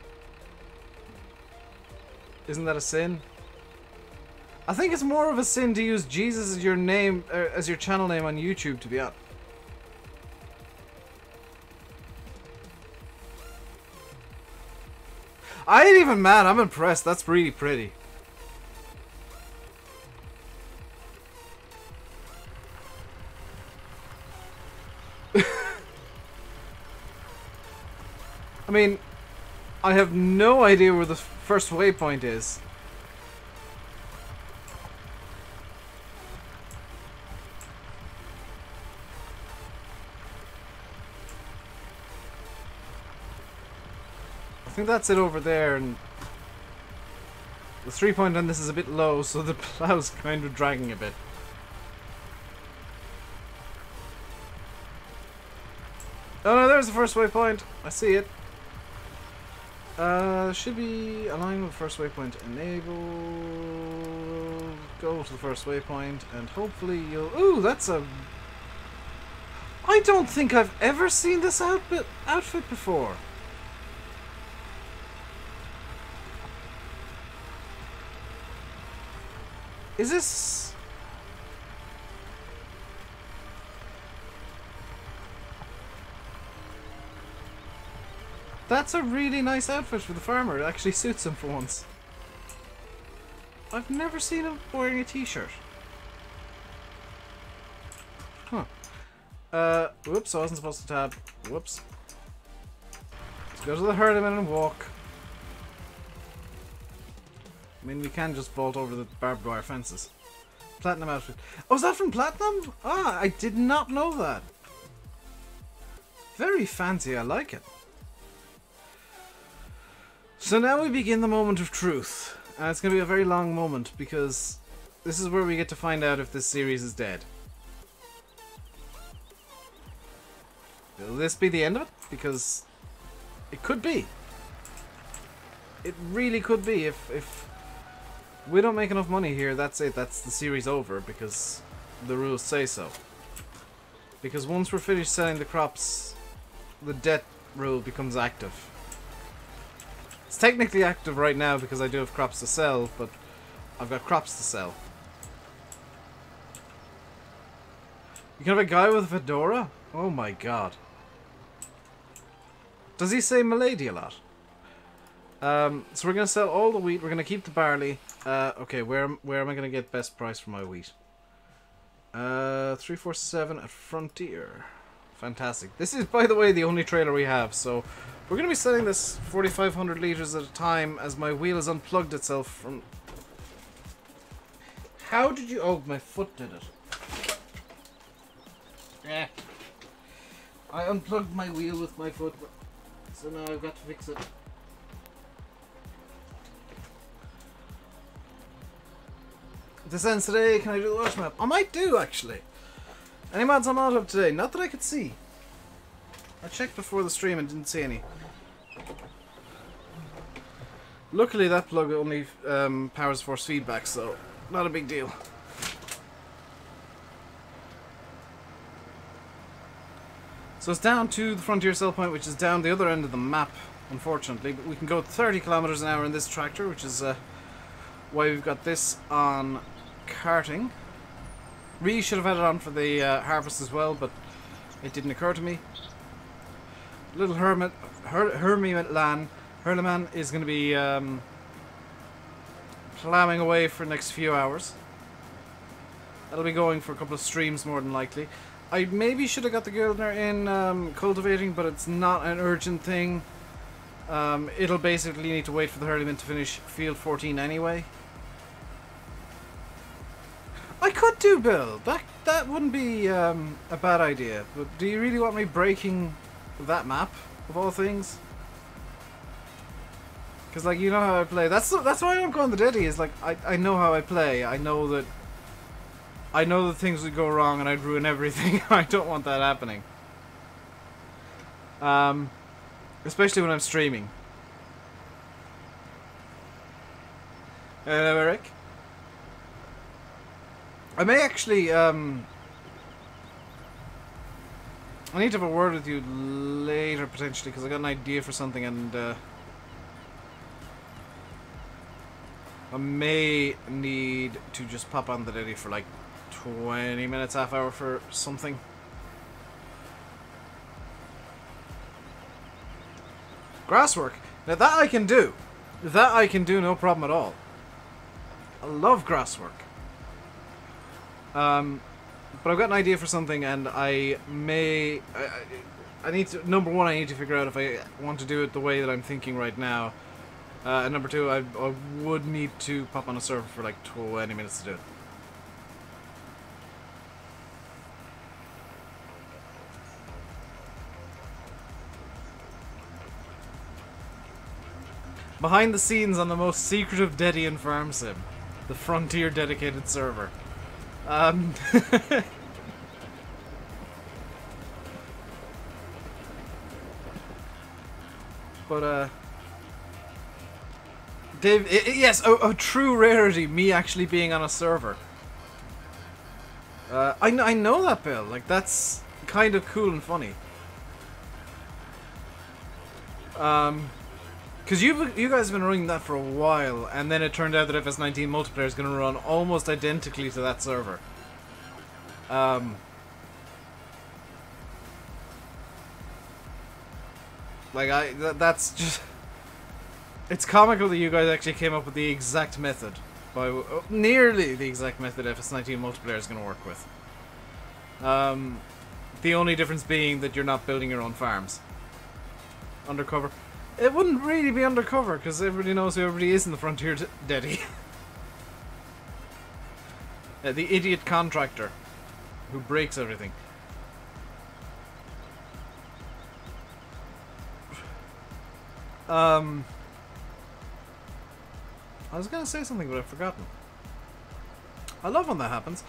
Isn't that a sin? I think it's more of a sin to use Jesus as your name, as your channel name on YouTube, to be honest. I ain't even mad, I'm impressed. That's really pretty. I mean, I have no idea where the first waypoint is. I think that's it over there, and the 3-point on this is a bit low, so the plow's kind of dragging a bit. Oh no, there's the first waypoint. I see it. Should be aligned with the first waypoint. Enable. Go to the first waypoint, and hopefully you'll. Ooh, that's a. I don't think I've ever seen this outfit before. Is this... That's a really nice outfit for the farmer. It actually suits him for once. I've never seen him wearing a t-shirt. Huh. Whoops, I wasn't supposed to tab. Whoops. Let's go to the herd a minute and walk. I mean, we can just vault over the barbed wire fences. Platinum outfit. Oh, is that from Platinum? Ah, I did not know that. Very fancy, I like it. So now we begin the moment of truth. And it's going to be a very long moment because this is where we get to find out if this series is dead. Will this be the end of it? Because it could be. It really could be if we don't make enough money here, that's it. That's the series over because the rules say so. Because once we're finished selling the crops, the debt rule becomes active. It's technically active right now because I do have crops to sell, but I've got crops to sell. You can have a guy with a fedora? Oh my god. Does he say milady a lot? So we're going to sell all the wheat. We're going to keep the barley. Okay, where am I going to get best price for my wheat? 347 at Frontier. Fantastic. This is, by the way, the only trailer we have. So we're going to be selling this 4,500 litres at a time as my wheel has unplugged itself from... How did you... Oh, my foot did it. Yeah. I unplugged my wheel with my foot. So now I've got to fix it. This ends today. Can I do the wash map? I might do, actually. Any mods I'm out of today? Not that I could see. I checked before the stream and didn't see any. Luckily, that plug only powers force feedback, so not a big deal. So it's down to the Frontier sell point, which is down the other end of the map, unfortunately. But we can go 30 kilometers an hour in this tractor, which is why we've got this on carting. Really should have had it on for the harvest as well, but it didn't occur to me. Little Hurleman is going to be ploughing away for the next few hours. That'll be going for a couple of streams more than likely. I maybe should have got the Gildner in cultivating, but it's not an urgent thing. It'll basically need to wait for the Hurleman to finish field 14 anyway. I could do Bill. That wouldn't be a bad idea. But do you really want me breaking that map of all things? Because like you know how I play. That's why I don't go on the Deddy. Is like I know how I play. I know that things would go wrong and I'd ruin everything. I don't want that happening. Especially when I'm streaming. Hello, Eric. I may actually, I need to have a word with you later, potentially, because I got an idea for something, and, I may need to just pop on the Deddy for, like, 20 minutes, half hour for something. Grasswork. Now, that I can do. That I can do, no problem at all. I love grasswork. But I've got an idea for something, and I may... I need to... Number one, I need to figure out if I want to do it the way that I'm thinking right now. And number two, I would need to pop on a server for like 20 minutes to do it. Behind the scenes on the most secretive Dedian farm sim. The Frontier dedicated server. But, Dave, yes, a true rarity, me actually being on a server. I know that, Bill. Like, that's kind of cool and funny. Because you guys have been running that for a while, and then it turned out that FS19 multiplayer is going to run almost identically to that server. Like, that's just... It's comical that you guys actually came up with the exact method. Nearly the exact method FS19 multiplayer is going to work with. The only difference being that you're not building your own farms. Undercover. It wouldn't really be undercover, because everybody knows who everybody is in the Frontier Deddy. The idiot contractor who breaks everything. I was gonna say something, but I've forgotten. I love when that happens.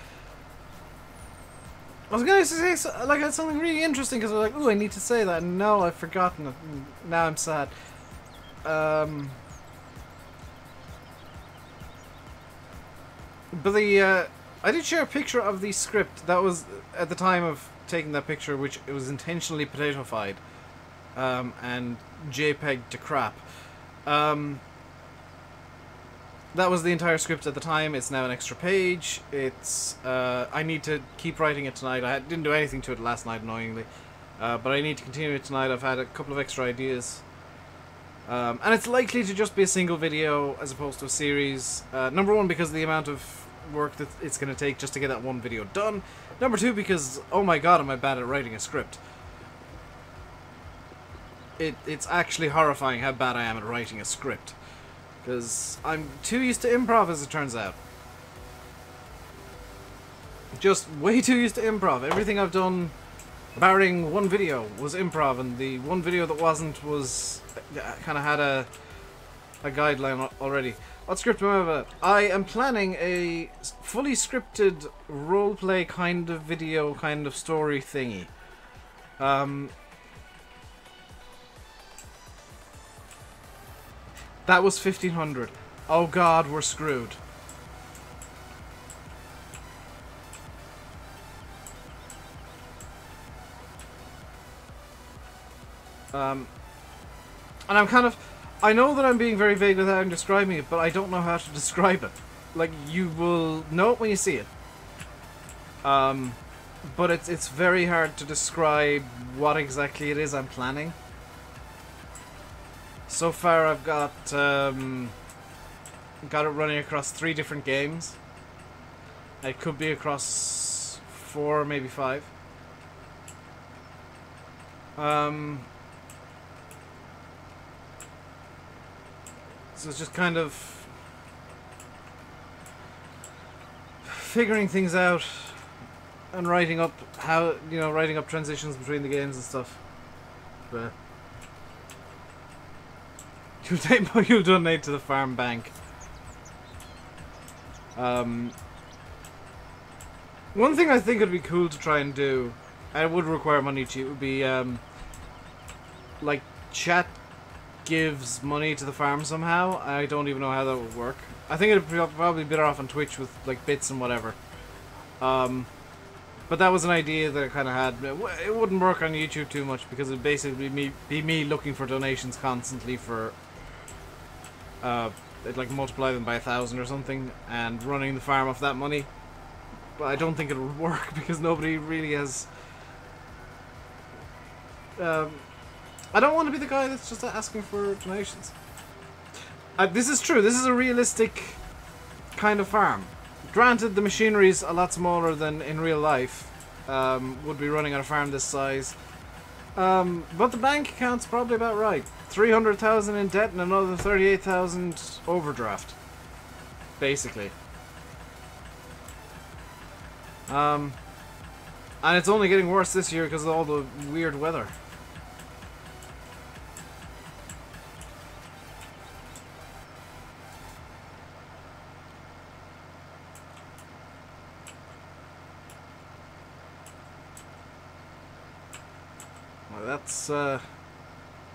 I was gonna say like I had something really interesting because I was like, "Ooh, I need to say that." And no, I've forgotten it. Now I'm sad. But I did share a picture of the script that was at the time of taking that picture, which it was intentionally potato-fied and JPEG to crap. That was the entire script at the time. It's now an extra page. It's I need to keep writing it tonight. I didn't do anything to it last night, annoyingly. but I need to continue it tonight. I've had a couple of extra ideas. And it's likely to just be a single video as opposed to a series. Number one, because of the amount of work that it's going to take just to get that one video done. Number two, because, oh my god, am I bad at writing a script. It's actually horrifying how bad I am at writing a script. Because I'm too used to improv, as it turns out. Just way too used to improv. Everything I've done, barring one video, was improv, and the one video that wasn't was kind of had a guideline already. What script am I about? I am planning a fully scripted roleplay kind of video, kind of story thingy. That was 1500. Oh god, we're screwed. And I'm kind of... I know that I'm being very vague with how I'm describing it, but I don't know how to describe it. Like, you will know it when you see it. But it's very hard to describe what exactly it is I'm planning. So far I've got it running across 3 different games. It could be across 4, maybe 5. So it's just kind of figuring things out and writing up how, you know, writing up transitions between the games and stuff. But you'll donate to the farm bank. One thing I think would be cool to try and do, and it would require money to, would be like chat gives money to the farm somehow. I don't even know how that would work. I think it'd probably be better off on Twitch with like bits and whatever. But that was an idea that I kind of had. It wouldn't work on YouTube too much because it'd basically be me looking for donations constantly for it'd like multiply them by 1,000 or something and running the farm off that money. But I don't think it would work because nobody really has. I don't want to be the guy that's just asking for donations. This is true. This is a realistic kind of farm. Granted, the machinery's a lot smaller than in real life. Would be running on a farm this size. But the bank account's probably about right. 300,000 in debt and another 38,000 overdraft. Basically. And it's only getting worse this year because of all the weird weather.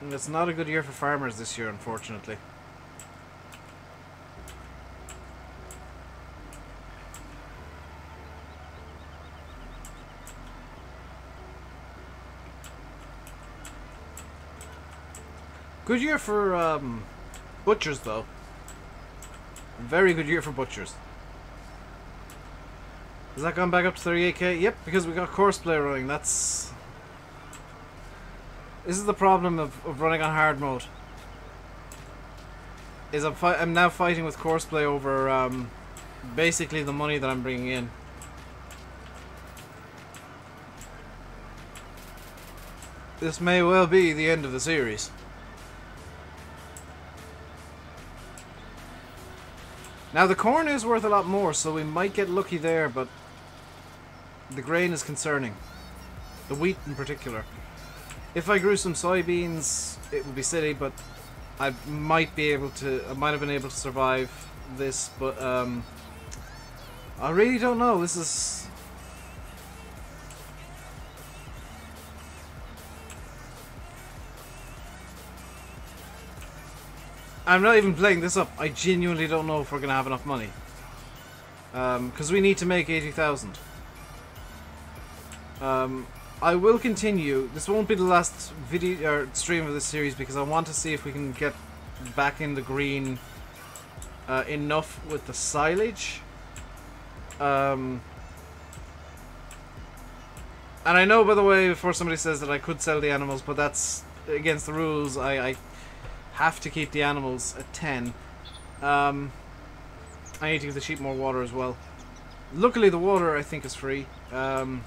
It's not a good year for farmers this year, unfortunately. Good year for butchers, though. Very good year for butchers. Has that gone back up to 38k? Yep, because we got Courseplay running. This is the problem of running on hard mode. Is I'm now fighting with Courseplay over basically the money that I'm bringing in. This may well be the end of the series. Now the corn is worth a lot more, so we might get lucky there, but the grain is concerning. The wheat in particular. If I grew some soybeans, it would be silly, but I might have been able to survive this, but I really don't know. This is... I'm not even playing this up. I genuinely don't know if we're going to have enough money. Because we need to make 80,000. I will continue. This won't be the last video or stream of this series because I want to see if we can get back in the green enough with the silage. And I know, by the way, before somebody says that I could sell the animals, but that's against the rules. I have to keep the animals at 10. I need to give the sheep more water as well. Luckily, the water, I think, is free. But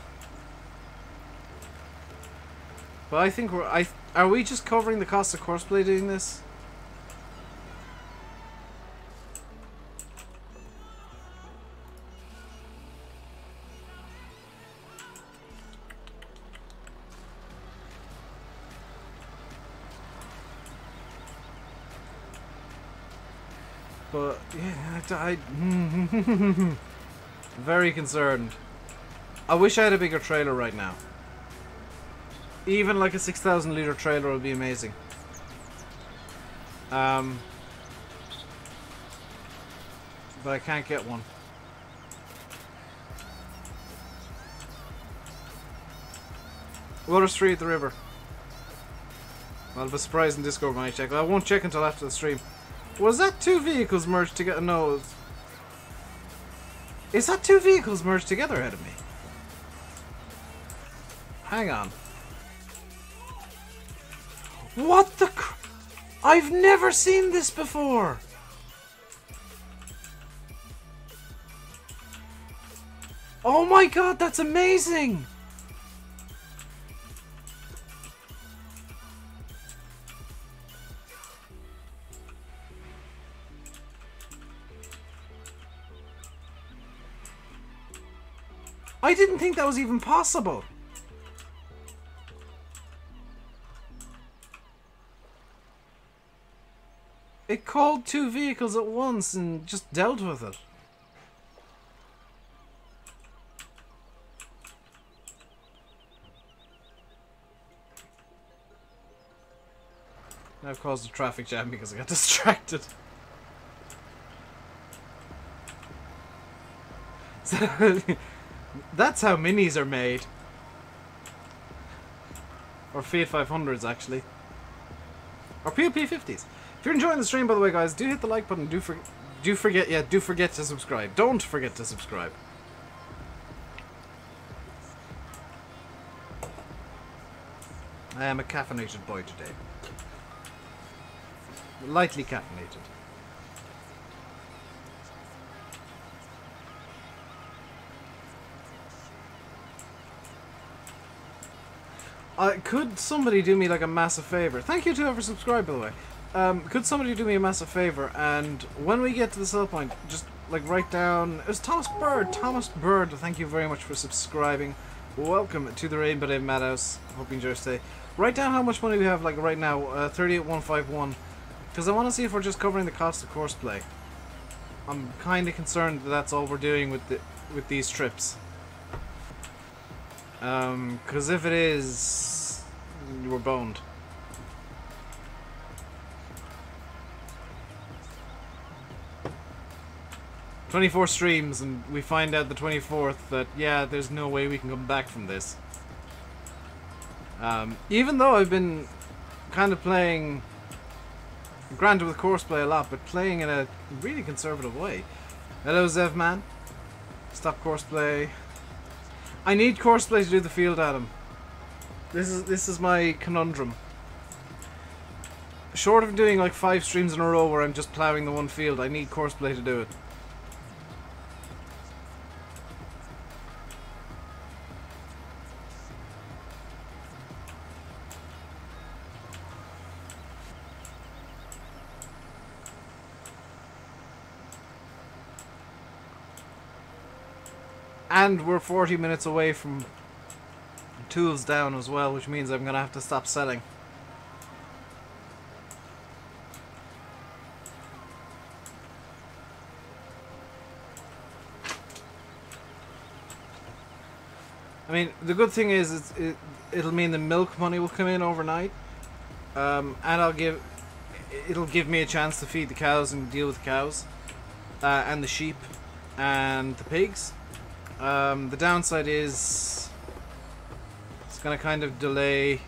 I think are we just covering the cost of Courseplay doing this? But yeah, I very concerned. I wish I had a bigger trailer right now. Even like a 6,000 litre trailer would be amazing. But I can't get one. Water's free at the river. I'll have a surprise in Discord when I check. I won't check until after the stream. Was that two vehicles merged together? No. Is that two vehicles merged together ahead of me? Hang on. What the I've never seen this before! Oh my god, that's amazing! I didn't think that was even possible. It called two vehicles at once and just dealt with it. Now I've caused a traffic jam because I got distracted. That's how minis are made. Or Fiat 500s, actually. Or POP 50s. If you're enjoying the stream, by the way, guys, do hit the like button. Do forget to subscribe. Don't forget to subscribe. I am a caffeinated boy today. Lightly caffeinated. Could somebody do me like a massive favor? Thank you to whoever subscribed, by the way. Could somebody do me a massive favor, and when we get to the sell point, just like write down. It was Thomas Bird. Thomas Bird, thank you very much for subscribing. Welcome to the RainbowDave Madhouse. Hope you enjoy your stay. Write down how much money we have, like right now, 38,151, because I want to see if we're just covering the cost of Courseplay. I'm kind of concerned that that's all we're doing with these trips. Because if it is, we're boned. "24 streams, and we find out the 24th that, yeah, there's no way we can come back from this. Even though I've been kind of playing, granted with Courseplay a lot, but playing in a really conservative way. Hello, Zevman. Stop Courseplay. I need Courseplay to do the field, Adam. This is my conundrum. Short of doing like 5 streams in a row where I'm just ploughing the one field, I need Courseplay to do it. And we're 40 minutes away from tools down as well, which means I'm going to have to stop selling. I mean, the good thing is it'll mean the milk money will come in overnight, and it'll give me a chance to feed the cows and deal with the cows, and the sheep, and the pigs. The downside is it's going to kind of delay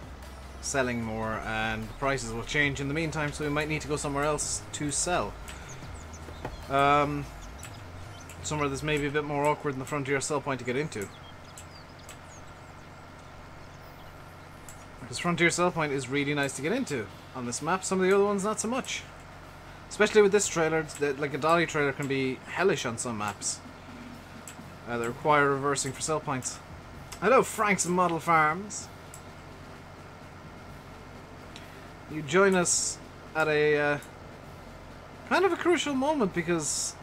selling more, and the prices will change in the meantime, so we might need to go somewhere else to sell. Somewhere that's maybe a bit more awkward than the frontier sell point to get into. Because Frontier Sell Point is really nice to get into on this map. Some of the other ones not so much. Especially with this trailer, like a dolly trailer can be hellish on some maps. They require reversing for sell points. Hello, Frank's Model Farms. You join us at a kind of a crucial moment because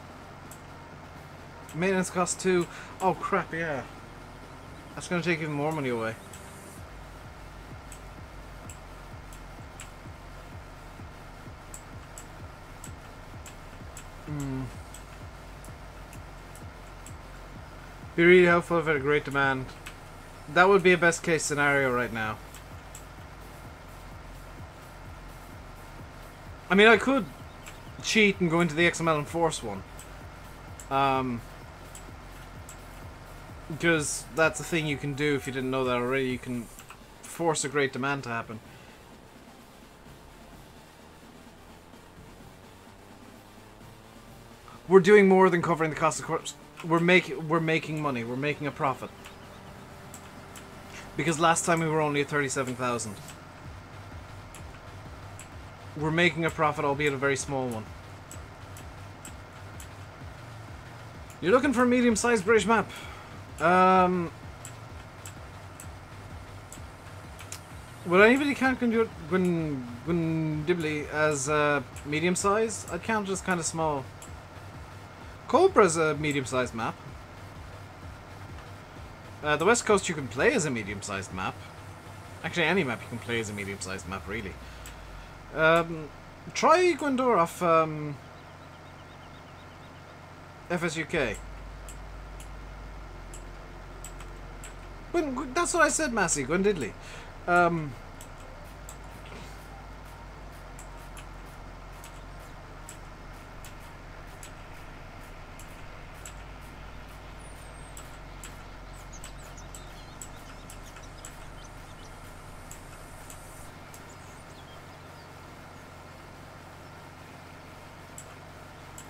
maintenance cost 2. Oh crap! Yeah, that's going to take even more money away. Be really helpful if it had a great demand. That would be a best case scenario right now. I mean, I could cheat and go into the XML and force one. Because that's a thing you can do if you didn't know that already. You can force a great demand to happen. We're doing more than covering the cost of corpse. We're making money. We're making a profit. Because last time we were only at 37,000. We're making a profit, albeit a very small one. You're looking for a medium-sized British map. Would anybody count Gwendibly as medium-sized? I'd count it as kind of small. Cobra's a medium-sized map. The West Coast you can play as a medium-sized map. Actually, any map you can play as a medium-sized map, really. Try Gwendor off FSUK. That's what I said, Massey. Gwendidley.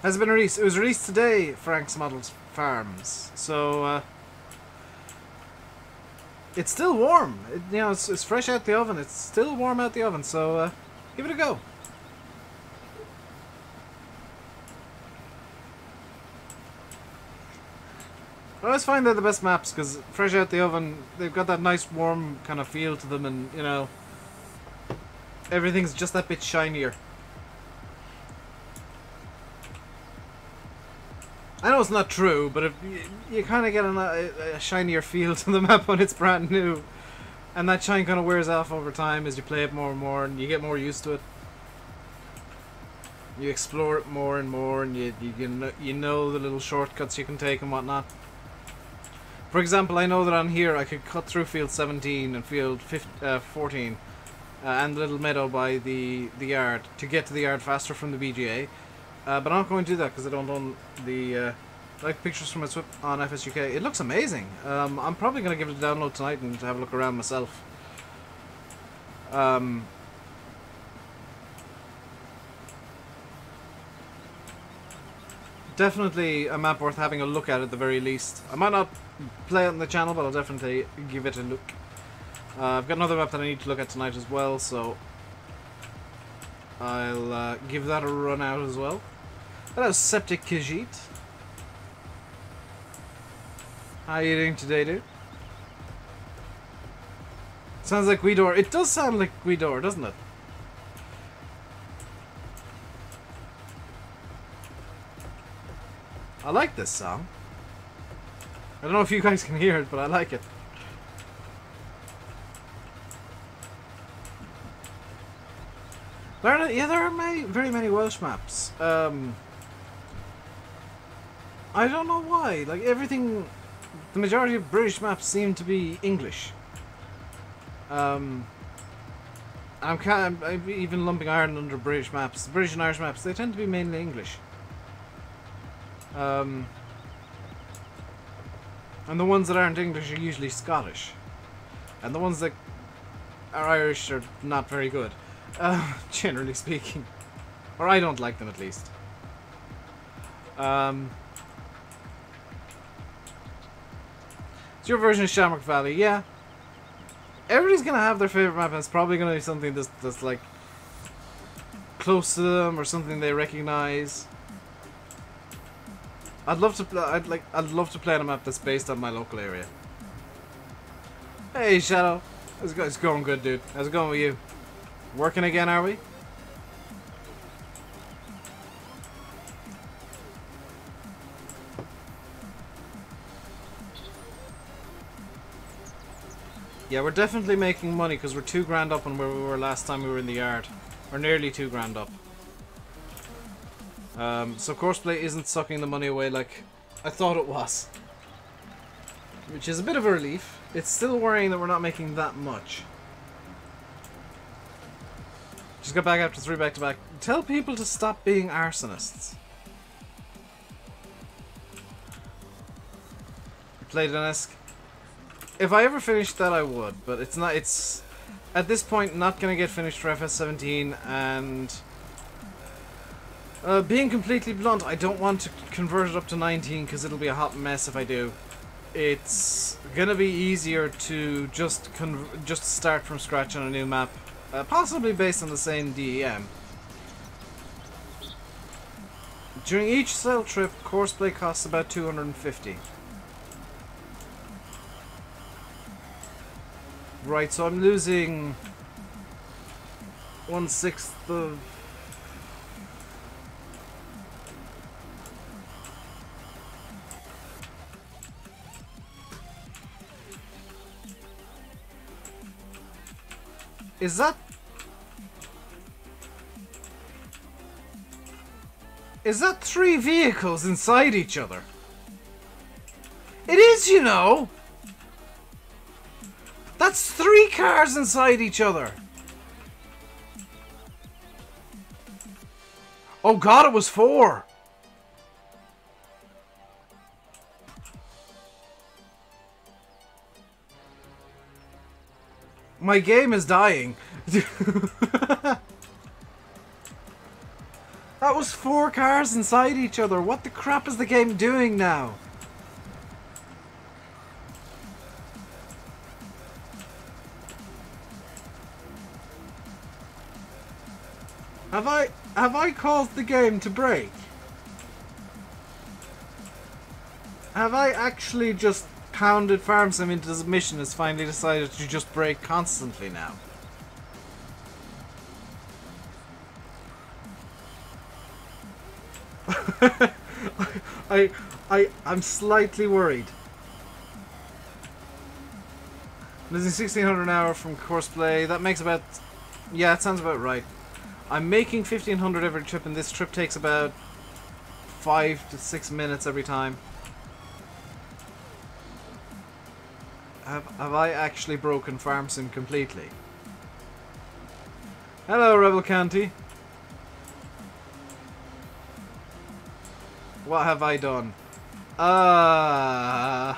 Has it been released? It was released today, Frank's Models Farms. So, it's still warm. You know, it's fresh out the oven. It's still warm out the oven, so give it a go. I always find they're the best maps, because fresh out the oven, they've got that nice warm kind of feel to them, and, you know, everything's just that bit shinier. I know it's not true, but if you kind of get a shinier feel to the map when it's brand new, and that shine kind of wears off over time as you play it more and more, and you get more used to it. You explore it more and more, and you know the little shortcuts you can take and whatnot. For example, I know that on here I could cut through field 17 and field 14 and the little meadow by the yard to get to the yard faster from the BGA. But I'm not going to do that because I don't own the like pictures from my SWIP on FSUK. It looks amazing. I'm probably going to give it a download tonight and have a look around myself. Definitely a map worth having a look at the very least. I might not play it on the channel, but I'll definitely give it a look. I've got another map that I need to look at tonight as well, so I'll give that a run out as well. Hello, Septic Khajiit. How are you doing today, dude? Sounds like Guidor. It does sound like Guidor, doesn't it? I like this song. I don't know if you guys can hear it, but I like it. There are very many Welsh maps. I don't know why. Like everything, the majority of British maps seem to be English. I'm even lumping Ireland under British maps. British and Irish maps, they tend to be mainly English. And the ones that aren't English are usually Scottish. And the ones that are Irish are not very good. Generally speaking. Or I don't like them, at least. It's your version of Shamrock Valley, yeah. everybody's gonna have their favorite map, and it's probably gonna be something that's like close to them or something they recognize. I'd love to play on a map that's based on my local area. Hey Shadow, it's going good, dude. How's it going with you? Working again, are we? Yeah, we're definitely making money because we're $2 up on where we were last time we were in the yard. Or nearly $2 up. So Courseplay isn't sucking the money away like I thought it was. Which is a bit of a relief. It's still worrying that we're not making that much. Just got back after 3 back-to-back. Tell people to stop being arsonists. Playdenesque. If I ever finished that, I would, but it's not. It's at this point not gonna get finished for FS17, and being completely blunt, I don't want to convert it up to 19 because it'll be a hot mess if I do. It's gonna be easier to just start from scratch on a new map, possibly based on the same DEM. During each cell trip, Courseplay costs about 250. Right, so I'm losing 1/6 of... Is that... Is that 3 vehicles inside each other? It is, you know! That's 3 cars inside each other! Oh god, it was 4! My game is dying. That was 4 cars inside each other. What the crap is the game doing now? Have I caused the game to break? Have I actually just pounded Farm Sim into submission, has finally decided to just break constantly now? I'm slightly worried. Losing 1600 an hour from Courseplay, that makes about... Yeah, it sounds about right. I'm making 1500 every trip, and this trip takes about 5 to 6 minutes every time. Have I actually broken Farm Sim completely? Hello, Rebel Canty. What have I done? I've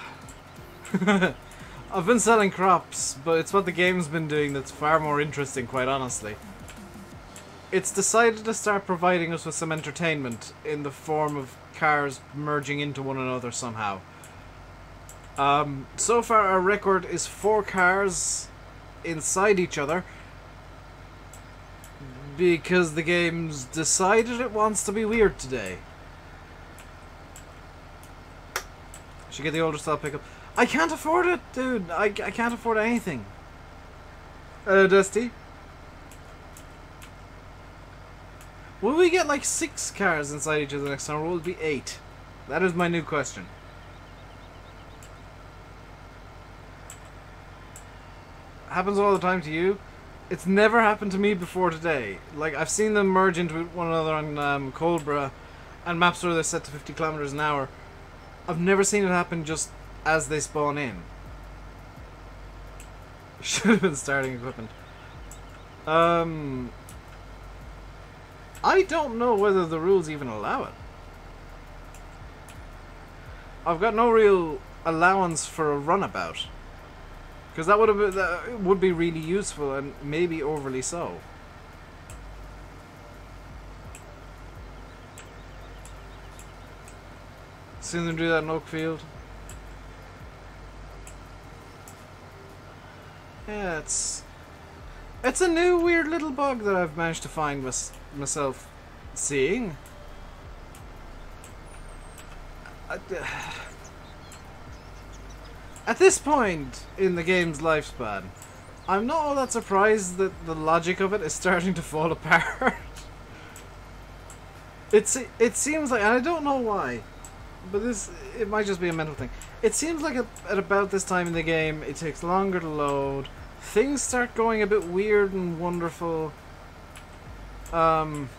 been selling crops, but it's what the game's been doing that's far more interesting, quite honestly. It's decided to start providing us with some entertainment in the form of cars merging into one another somehow. So far our record is 4 cars inside each other because the game's decided it wants to be weird today. Should get the older style pickup. I can't afford it, dude. I can't afford anything. Dusty. Will we get like 6 cars inside each other next time, or will it be 8? That is my new question. Happens all the time to you? It's never happened to me before today. Like, I've seen them merge into one another on Colbra and maps where they're set to 50 kilometers an hour. I've never seen it happen just as they spawn in. Should have been starting equipment. I don't know whether the rules even allow it. I've got no real allowance for a runabout. Because that would be really useful and maybe overly so. Seen them do that in Oakfield. Yeah, it's a new weird little bug that I've managed to find myself seeing. At this point in the game's lifespan, I'm not all that surprised that the logic of it is starting to fall apart. It seems like, and I don't know why, but it might just be a mental thing. It seems like at about this time in the game, it takes longer to load. Things start going a bit weird and wonderful. And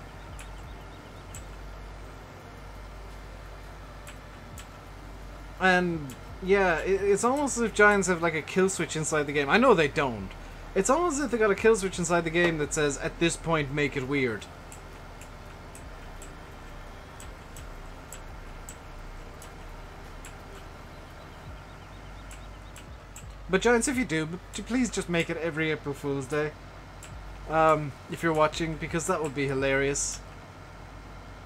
yeah, it's almost as if Giants have like a kill switch inside the game. I know they don't. It's almost as if they got a kill switch inside the game that says, at this point, make it weird. But Giants, if you do, please just make it every April Fool's Day. If you're watching, because that would be hilarious.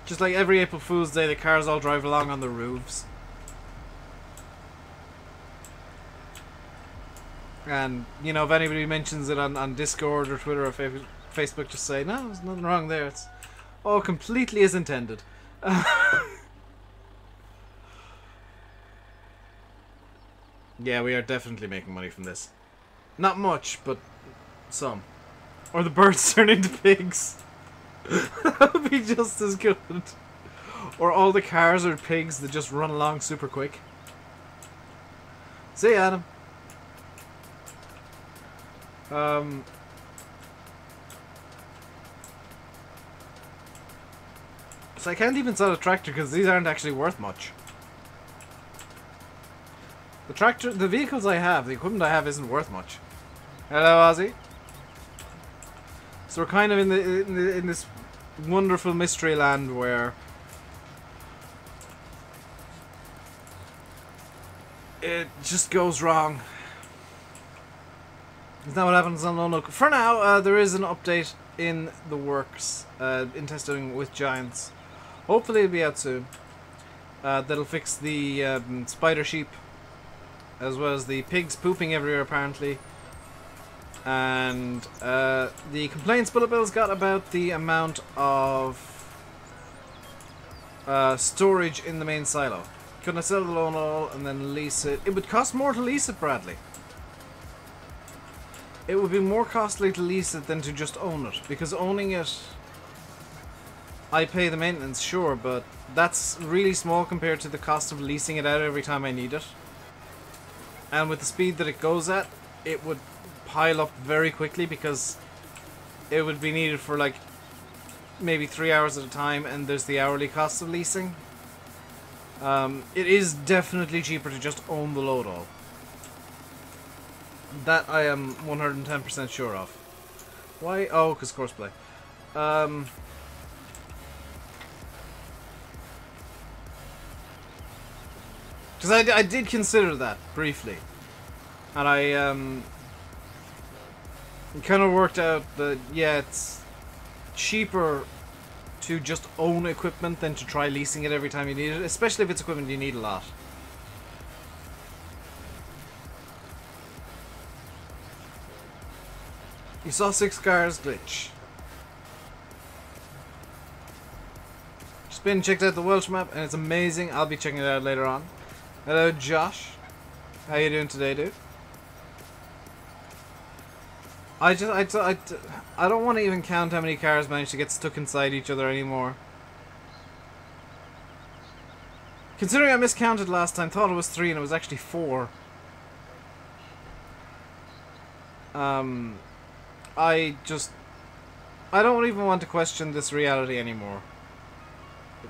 Just like every April Fool's Day, the cars all drive along on the roofs. And, you know, if anybody mentions it on Discord or Twitter or Facebook, just say, no, there's nothing wrong there. It's all completely as intended. Yeah, we are definitely making money from this. Not much, but some. Or the birds turn into pigs. That would be just as good. Or all the cars are pigs that just run along super quick. See ya, Adam. So I can't even sell a tractor because these aren't actually worth much. The vehicles I have, the equipment I have isn't worth much. Hello, Ozzy. So we're kind of in this wonderful mystery land where it just goes wrong. Is that what happens on No? For now, there is an update in the works, in testing with Giants. Hopefully it'll be out soon. That'll fix the spider sheep, as well as the pigs pooping everywhere apparently. And the complaints BulletBill's got about the amount of storage in the main silo. Couldn't I sell it alone all and then lease it? It would cost more to lease it, Bradley. It would be more costly to lease it than to just own it, because owning it, I pay the maintenance, sure, but that's really small compared to the cost of leasing it out every time I need it. And with the speed that it goes at, it would pile up very quickly because it would be needed for like maybe 3 hours at a time, and there's the hourly cost of leasing. It is definitely cheaper to just own the load all. That I am 110% sure of. Why? Oh, because courseplay. Because I did consider that briefly, and I it kind of worked out that yeah, it's cheaper to just own equipment than to try leasing it every time you need it, especially if it's equipment you need a lot. You saw 6 cars glitch. Just been checked out the Welsh map and it's amazing. I'll be checking it out later on. Hello, Josh. How you doing today, dude? I don't want to even count how many cars managed to get stuck inside each other anymore. Considering I miscounted last time, thought it was 3 and it was actually 4. I don't even want to question this reality anymore.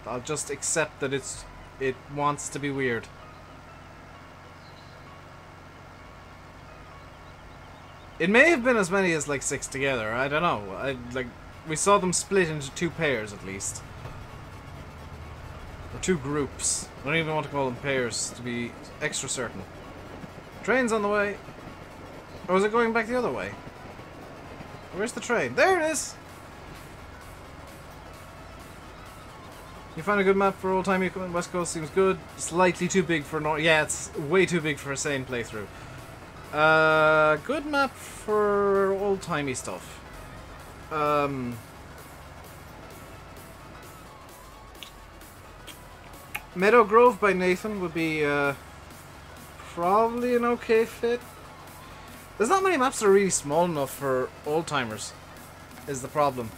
I'll just accept that it wants to be weird. It may have been as many as like 6 together. I don't know. We saw them split into 2 pairs at least, or 2 groups. I don't even want to call them pairs to be extra certain. Train's on the way. Or is it going back the other way? Where's the train? There it is! You found a good map for old-timey West Coast. Seems good. Slightly too big for yeah, it's way too big for a sane playthrough. Good map for old-timey stuff. Meadow Grove by Nathan would be probably an okay fit. There's not many maps that are really small enough for old-timers, is the problem.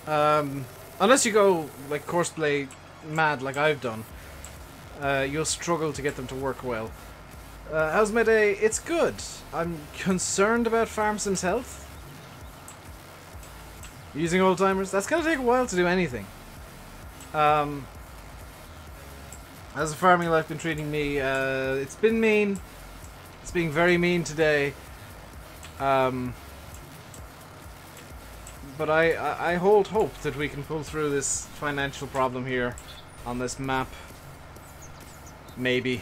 Unless you go like Courseplay mad like I've done, you'll struggle to get them to work well. How's my day? It's good. I'm concerned about FarmSim's health. Using old-timers? That's gonna take a while to do anything. How's the farming life been treating me? It's been mean. It's being very mean today. But I hold hope that we can pull through this financial problem here on this map. Maybe.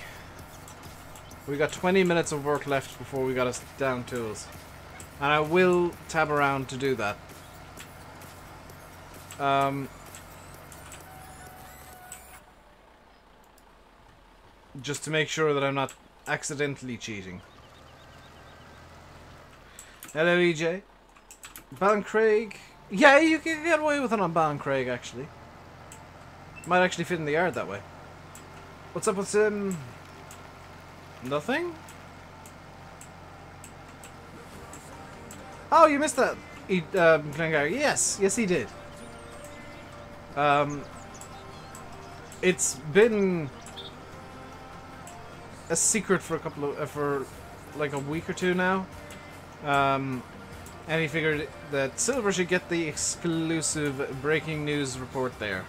We got 20 minutes of work left before we got us down tools. And I will tab around to do that. Just to make sure that I'm not accidentally cheating. Hello, EJ. Ballincraig. Yeah, you can get away with it on Ballincraig, actually. Might actually fit in the yard that way. What's up with Sim? Nothing? Oh, you missed that. Glengarry. Yes, yes he did. It's been a secret for for like a week or two now. And he figured that Silver should get the exclusive breaking news report there.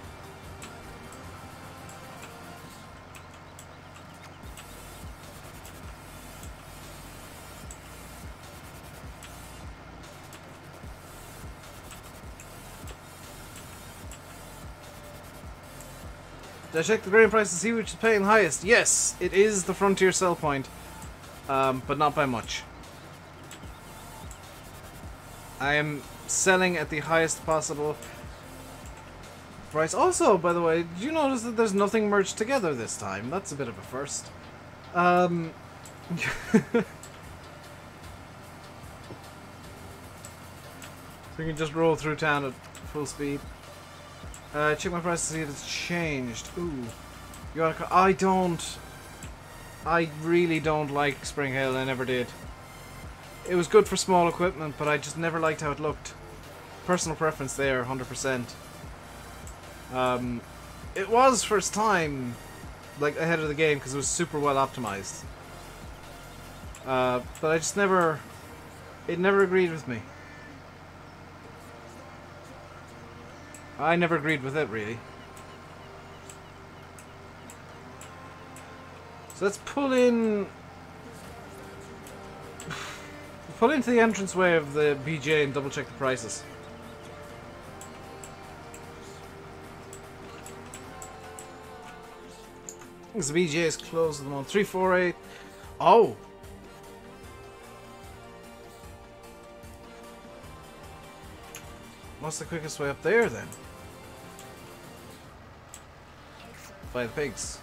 Did I check the grain price to see which is paying highest? Yes, it is the Frontier sell point, but not by much. I am selling at the highest possible price. Also, by the way, did you notice that there's nothing merged together this time? That's a bit of a first. We can just roll through town at full speed. Check my price to see if it's changed. Ooh. You wanna I really don't like Spring Hill, I never did. It was good for small equipment, but I just never liked how it looked. Personal preference there, 100%. It was first time, like, ahead of the game, because it was super well optimized. But I just never... It never agreed with me. I never agreed with it, really. So let's pull in... Pull into the entranceway of the BJ and double check the prices. I think the BJ is closed at the moment. 348. Oh! What's the quickest way up there then? By the pigs.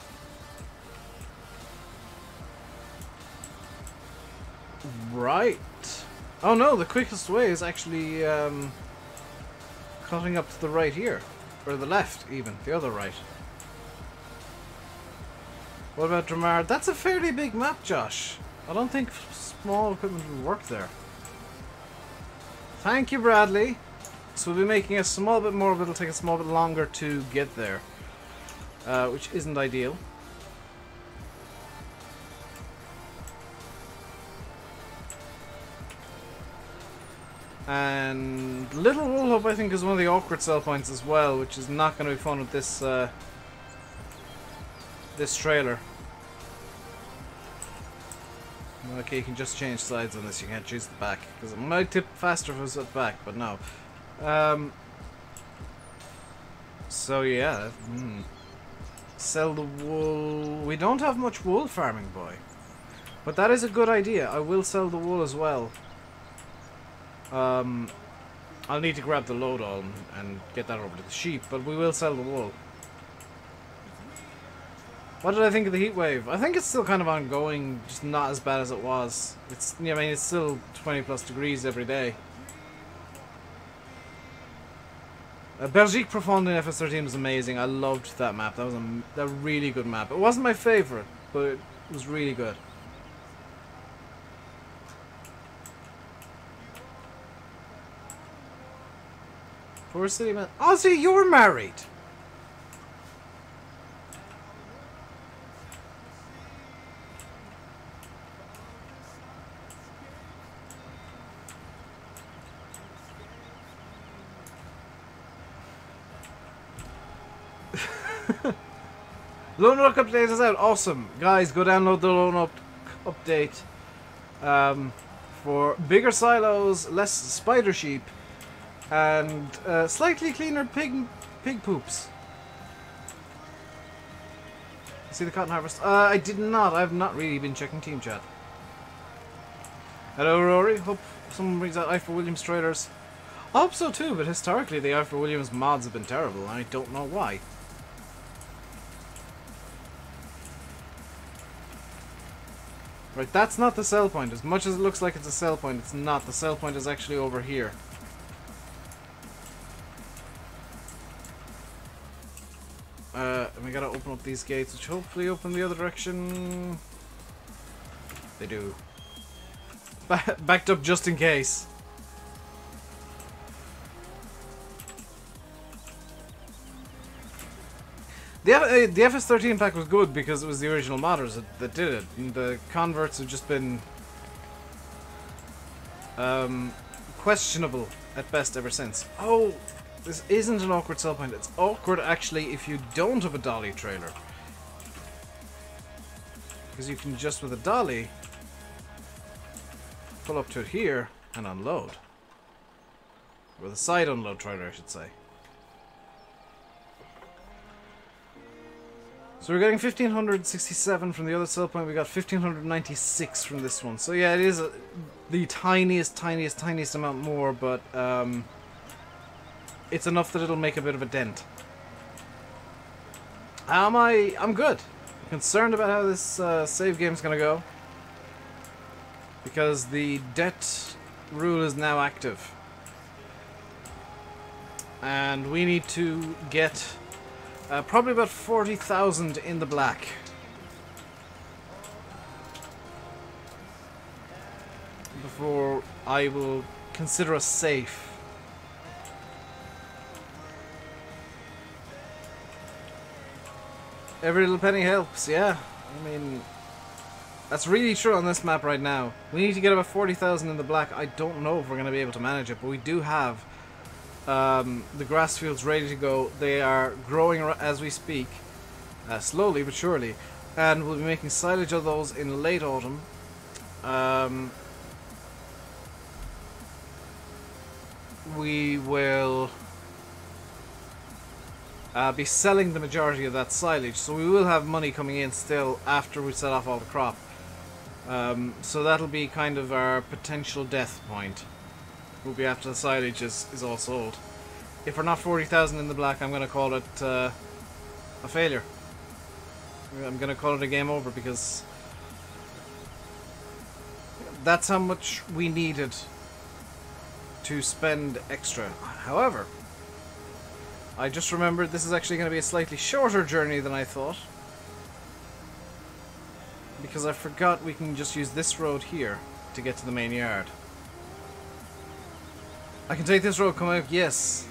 Right. Oh no, the quickest way is actually cutting up to the right here. Or the left, even. The other right. What about Dramar? That's a fairly big map, Josh. I don't think small equipment will work there. Thank you, Bradley. So we'll be making a small bit more, but it'll take a small bit longer to get there. Which isn't ideal. And Little Woolhope, I think, is one of the awkward sell points as well, which is not going to be fun with this this trailer. Okay, you can just change sides on this. You can't choose the back, because it might tip faster if it was at the back, but no. So yeah, sell the wool. We don't have much wool farming, boy, but that is a good idea. I will sell the wool as well. I'll need to grab the load all and get that over to the sheep, but we will sell the wool. What did I think of the heat wave? I think it's still kind of ongoing, just not as bad as it was. It's, I mean, it's still 20 plus degrees every day. Belgique Profonde in FS13 was amazing. I loved that map. That was a really good map. It wasn't my favorite, but it was really good. Poor city man. Ozzy, you're married. Lone Rock update is out. Awesome. Guys, go download the Lone update for bigger silos, less spider sheep, and slightly cleaner pig poops. See the cotton harvest? I did not. I've not really been checking team chat. Hello, Rory. Hope someone brings out Ifor Williams trailers. I hope so too, but historically the Ifor Williams mods have been terrible. I don't know why. Right, that's not the sell point. As much as it looks like it's a sell point, it's not. The sell point is actually over here. And we gotta open up these gates, which hopefully open the other direction. They do. Backed up just in case. The FS13 pack was good because it was the original modders that did it. And the converts have just been questionable at best ever since. Oh, this isn't an awkward sell point. It's awkward actually if you don't have a dolly trailer. Because you can just with a dolly pull up to it here and unload. With a side unload trailer, I should say. So we're getting 1567 from the other sell point. We got 1596 from this one. So yeah, it is the tiniest amount more, but it's enough that it'll make a bit of a dent. I'm good. I'm concerned about how this save game's gonna go because the debt rule is now active, and we need to get. Probably about 40,000 in the black. Before I will consider us safe. Every little penny helps, yeah. I mean, that's really true on this map right now. We need to get about 40,000 in the black. I don't know if we're going to be able to manage it, but we do have the grass fields ready to go. They are growing as we speak, slowly but surely, and we'll be making silage of those in late autumn. We will be selling the majority of that silage, so we will have money coming in still after we set off all the crop. So that'll be kind of our potential death point. Will be after the silage is all sold. If we're not 40,000 in the black, I'm going to call it a failure. I'm going to call it a game over because that's how much we needed to spend extra. However, I just remembered this is actually going to be a slightly shorter journey than I thought, because I forgot we can just use this road here to get to the main yard. I can take this road, come out, yes.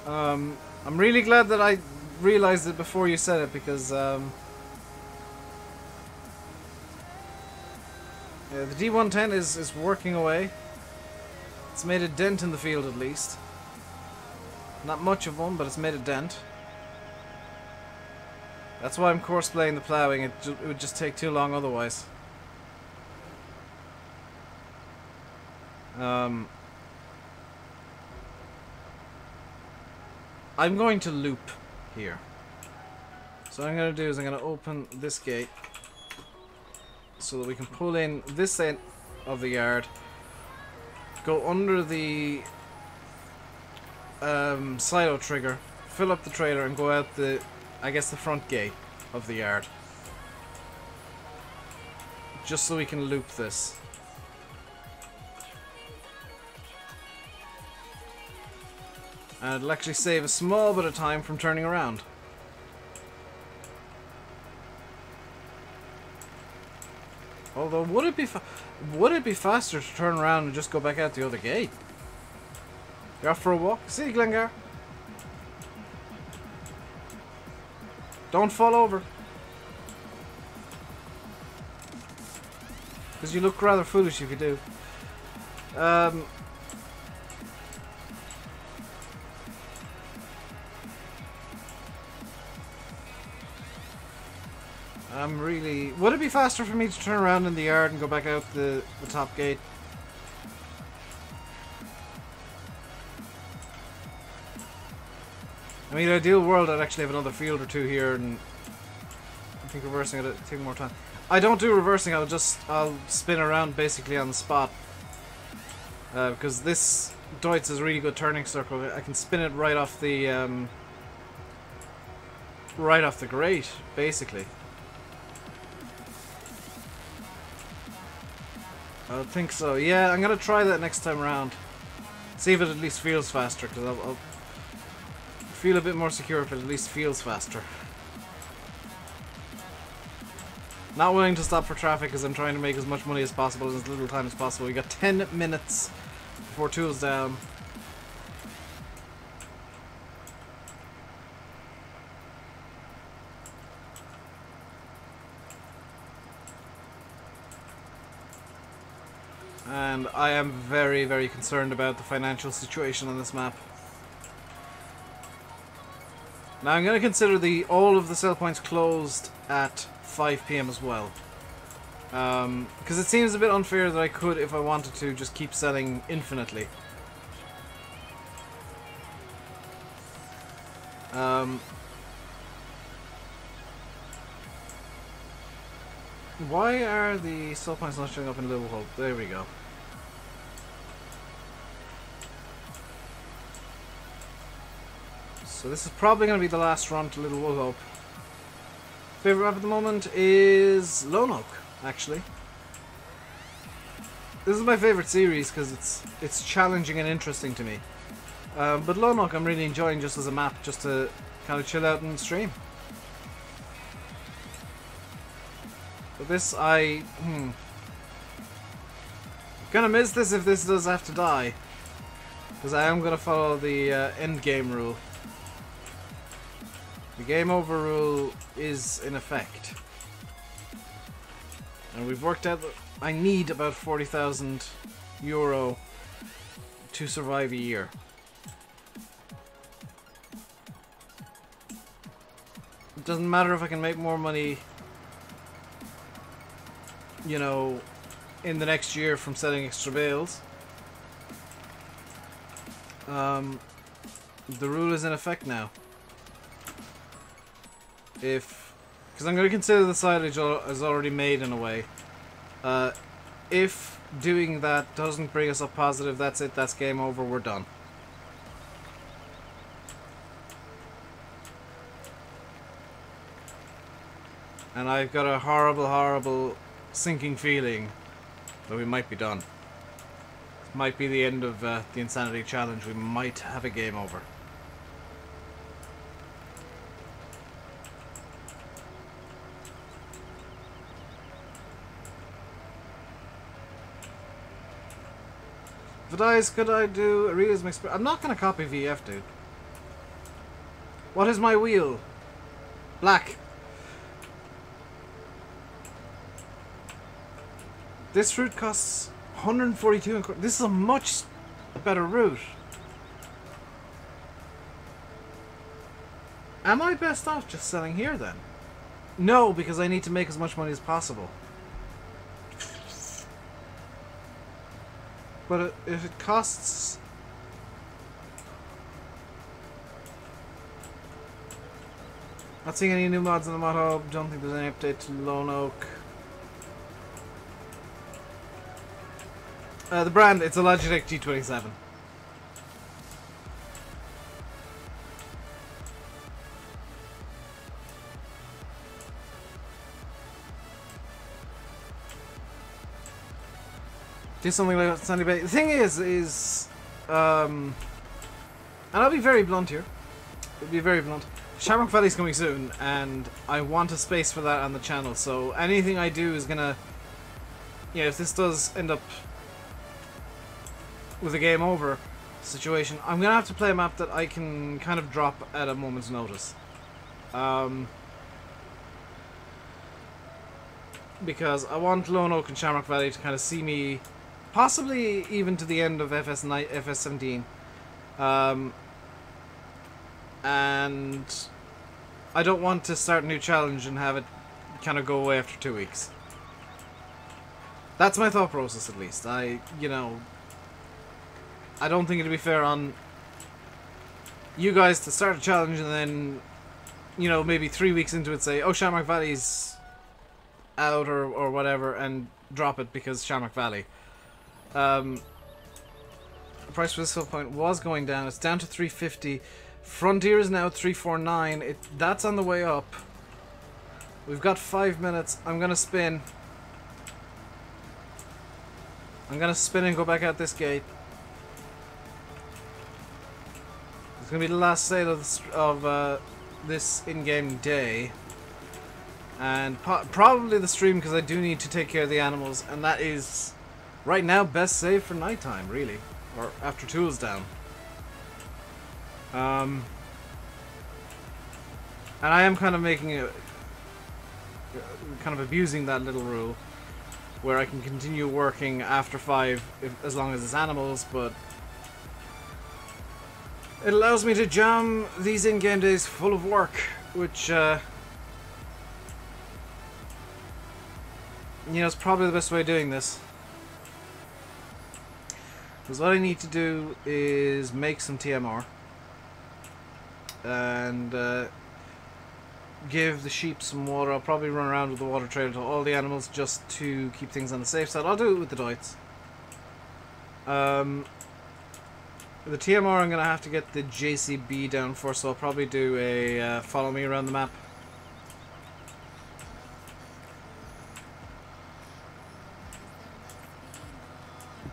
I'm really glad that I realized it before you said it, because yeah, the D110 is working away. It's made a dent in the field at least. Not much of one, but it's made a dent. That's why I'm course-playing the ploughing. It would just take too long otherwise. I'm going to loop here. So what I'm going to do is I'm going to open this gate so that we can pull in this end of the yard, go under the silo trigger, fill up the trailer, and go out the, I guess, the front gate. of the yard. Just so we can loop this. And it'll actually save a small bit of time from turning around. Although, would it be faster to turn around and just go back out the other gate? You're off for a walk? See you, Glengar. Don't fall over. Because you look rather foolish if you do. Would it be faster for me to turn around in the yard and go back out the top gate? I mean, in an ideal world, I'd actually have another field or two here, and I think reversing it would take more time. I don't do reversing. I'll spin around basically on the spot, because this Deutz is a really good turning circle. I can spin it right off the grate, basically. I think so. Yeah, I'm gonna try that next time around. See if it at least feels faster, because I'll feel a bit more secure if it at least feels faster. Not willing to stop for traffic because I'm trying to make as much money as possible in as little time as possible. We got 10 minutes before tools down. And I am very, very concerned about the financial situation on this map. Now I'm going to consider all of the sell points closed at 5 PM as well. Because it seems a bit unfair that I could, if I wanted to, just keep selling infinitely. Why are the sell points not showing up in Little Hope? There we go. So this is probably going to be the last run to Little Hope. Favorite map at the moment is Lone Oak, actually. This is my favorite series because it's challenging and interesting to me. But Lone Oak I'm really enjoying just as a map, just to kind of chill out and stream. But this, gonna miss this if this does have to die. Because I am gonna follow the end game rule. The game over rule is in effect. And we've worked out that I need about 40,000 euro to survive a year. It doesn't matter if I can make more money, you know, in the next year from selling extra bales. The rule is in effect now. Because I'm going to consider the silage as already made in a way. If doing that doesn't bring us up positive, that's it, that's game over, we're done. And I've got a horrible, horrible sinking feeling that we might be done. This might be the end of the Insanity Challenge. We might have a game over. If it dies, could I do a realism experiment? I'm not going to copy VF, dude. What is my wheel? Black. This route costs 142. This is a much better route. Am I best off just selling here then? No, because I need to make as much money as possible. But if it costs... Not seeing any new mods in the mod hub. Don't think there's any update to Lone Oak. The brand, it's a Logitech G27. Do something like Sandy Bay. The thing is, and I'll be very blunt here. I'll be very blunt. Shamrock Valley's coming soon, and I want a space for that on the channel. So anything I do is gonna, yeah, if this does end up with a game over situation, I'm gonna have to play a map that I can kind of drop at a moment's notice. Because I want Lone Oak and Shamrock Valley to kind of see me, possibly even to the end of FS17. And I don't want to start a new challenge and have it kind of go away after 2 weeks. That's my thought process, at least. You know, I don't think it'd be fair on you guys to start a challenge and then, you know, maybe 3 weeks into it say, oh, Shamrock Valley's out or whatever, and drop it because Shamrock Valley. The price for this whole point was going down. It's down to 350. Frontier is now at 349. That's on the way up. We've got 5 minutes. I'm gonna spin. I'm gonna spin and go back out this gate. It's gonna be the last sale of this in-game day, and probably the stream, because I do need to take care of the animals, and that is right now best save for nighttime, really, or after tools down. And I am kind of making a kind of abusing that little rule where I can continue working after 5 as long as it's animals, but it allows me to jam these in-game days full of work, which you know, is probably the best way of doing this. Because what I need to do is make some TMR and give the sheep some water. I'll probably run around with the water trail to all the animals just to keep things on the safe side. I'll do it with the doits. The TMR I'm going to have to get the JCB down for, so I'll probably do a follow me around the map.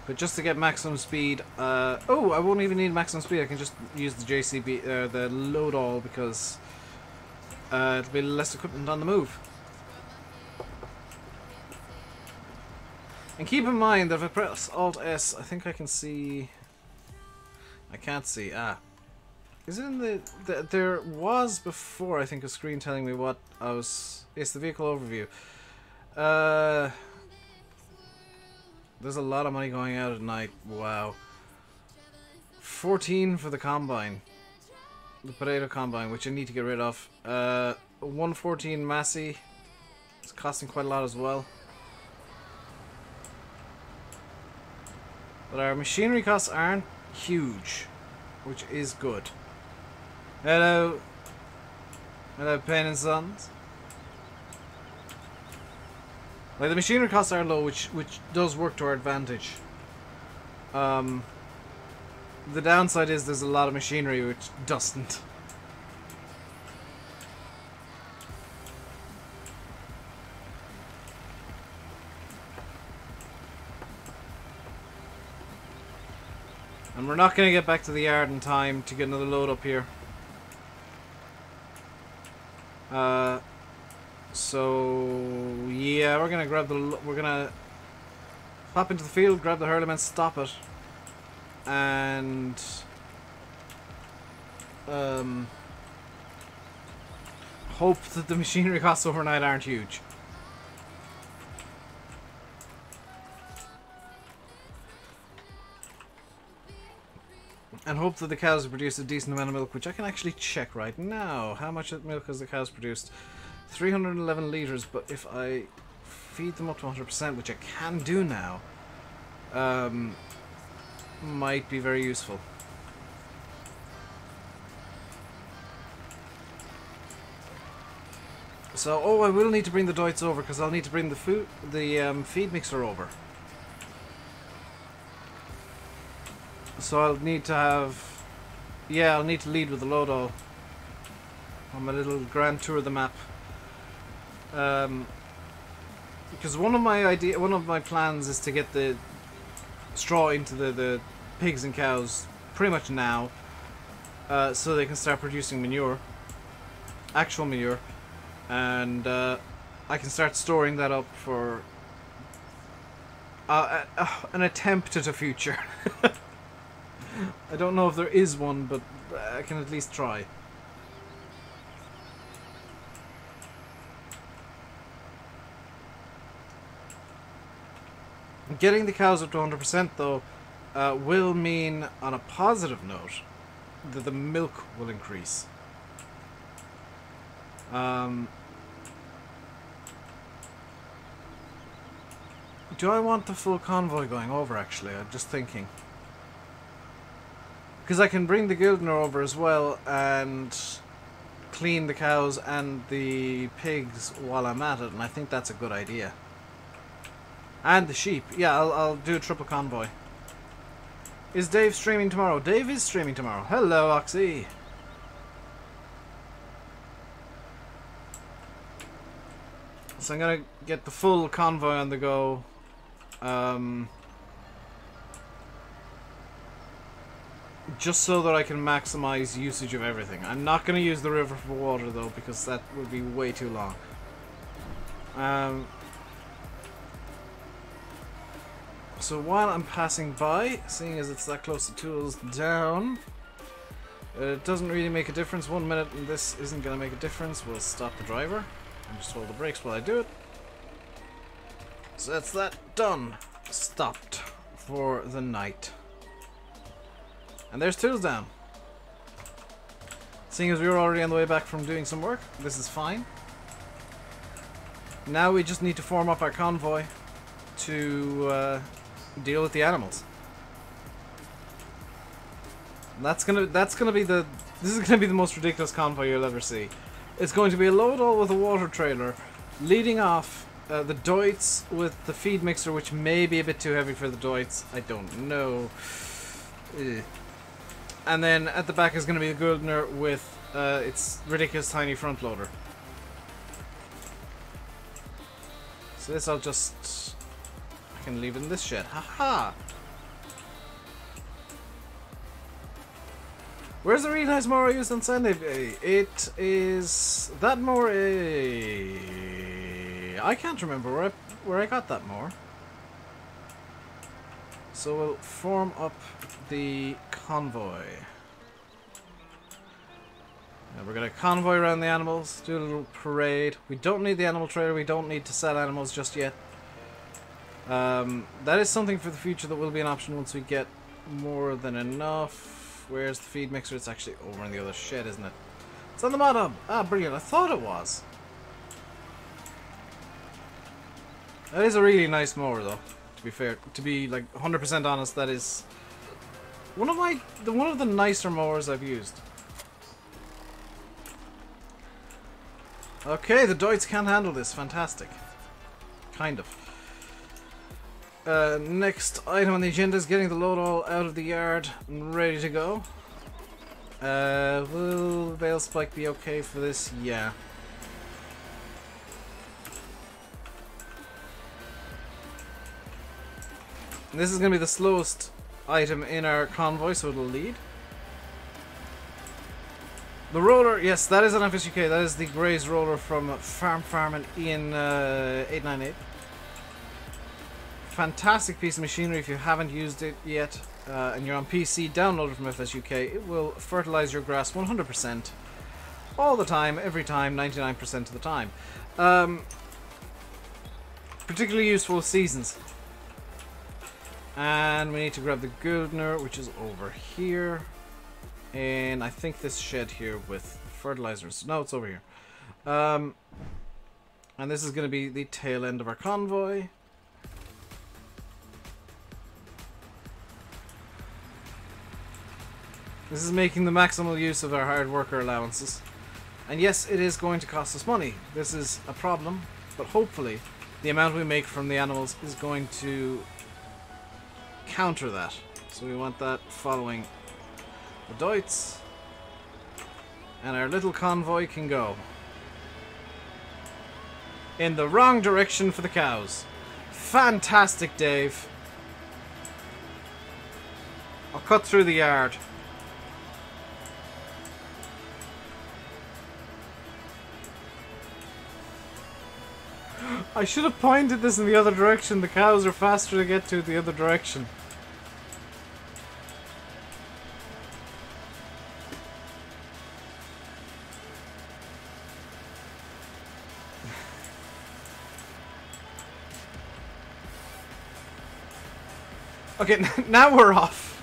But just to get maximum speed, oh, I won't even need maximum speed. I can just use the JCB, the load all, because it'll be less equipment on the move. And keep in mind that if I press Alt S, I think I can see. I can't see. Ah, is it in the there was before? I think a screen telling me what I was. It's the vehicle overview. There's a lot of money going out at night. Wow. 14 for the combine. The potato combine, which I need to get rid of. 114 Massey. It's costing quite a lot as well. But our machinery costs aren't huge, which is good. Hello. Hello, Payne and Sons. Like, the machinery costs are low, which does work to our advantage. The downside is there's a lot of machinery which doesn't. And we're not going to get back to the yard in time to get another load up here. So yeah, we're gonna pop into the field, grab the hurlement, stop it, and hope that the machinery costs overnight aren't huge. And hope that the cows produce a decent amount of milk, which I can actually check right now. How much milk has the cows produced? 311 litres, but if I feed them up to 100%, which I can do now, might be very useful. So, oh, I will need to bring the doits over, because I'll need to bring the feed mixer over. So I'll need to have, yeah, I'll need to lead with the load all on my little grand tour of the map. Because one of my plans is to get the straw into the pigs and cows pretty much now, so they can start producing manure, actual manure, and I can start storing that up for an attempt at a future. I don't know if there is one, but I can at least try. Getting the cows up to 100% though will mean, on a positive note, that the milk will increase. Do I want the full convoy going over, actually? I'm just thinking. Because I can bring the Gildner over as well and clean the cows and the pigs while I'm at it, and I think that's a good idea. And the sheep. Yeah, I'll do a triple convoy. Is Dave streaming tomorrow? Dave is streaming tomorrow. Hello, Oxy. So I'm gonna get the full convoy on the go. Just so that I can maximize usage of everything. I'm not going to use the river for water though, because that would be way too long. So while I'm passing by, seeing as it's that close to tools down, it doesn't really make a difference. 1 minute and this isn't going to make a difference. We'll stop the driver and just hold the brakes while I do it. So that's that done. Stopped for the night. And there's tools down. Seeing as we were already on the way back from doing some work, this is fine. Now we just need to form up our convoy to deal with the animals. This is gonna be the most ridiculous convoy you'll ever see. It's going to be a load all with a water trailer, leading off the Deutz with the feed mixer, which may be a bit too heavy for the Deutz. I don't know. Ugh. And then at the back is going to be the Gildner with its ridiculous tiny front loader. So this I can leave it in this shed. Haha! Where's the really nice mower I used on Sunday? It is that mower. I can't remember where I got that mower. So we'll form up the convoy. Now we're going to convoy around the animals, do a little parade. We don't need the animal trailer, we don't need to sell animals just yet. That is something for the future that will be an option once we get more than enough. Where's the feed mixer? It's actually over in the other shed, isn't it? It's on the mod hub! Ah, brilliant, I thought it was. That is a really nice mower though. To be fair, to be like 100% honest, that is one of the nicer mowers I've used. Okay, the Deutz can't handle this. Fantastic. Kind of. Next item on the agenda is getting the load all out of the yard and ready to go. Will the bale spike be okay for this? Yeah. This is going to be the slowest item in our convoy, so it'll lead. The roller, yes, that is an FSUK. That is the Graze roller from Farm and Ian 898. Fantastic piece of machinery if you haven't used it yet, and you're on PC, download it from FSUK. It will fertilize your grass 100%, all the time, every time, 99% of the time. Particularly useful seasons. And we need to grab the Gildner, which is over here. And I think this shed here with fertilizers. No, it's over here. And this is going to be the tail end of our convoy. This is making the maximal use of our hard worker allowances. And yes, it is going to cost us money. This is a problem, but hopefully the amount we make from the animals is going to counter that. So we want that following the Deutz, and our little convoy can go in the wrong direction for the cows. Fantastic, Dave. I'll cut through the yard. I should have pointed this in the other direction. The cows are faster to get to the other direction. Okay, now we're off.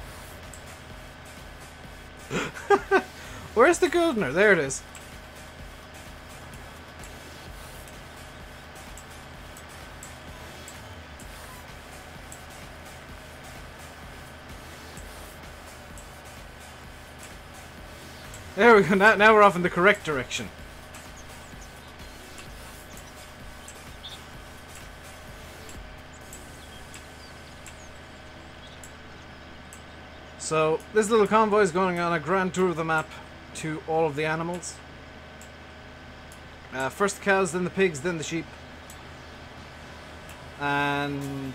Where's the gardener? There it is. There we go. Now we're off in the correct direction. So, this little convoy is going on a grand tour of the map to all of the animals. First the cows, then the pigs, then the sheep. And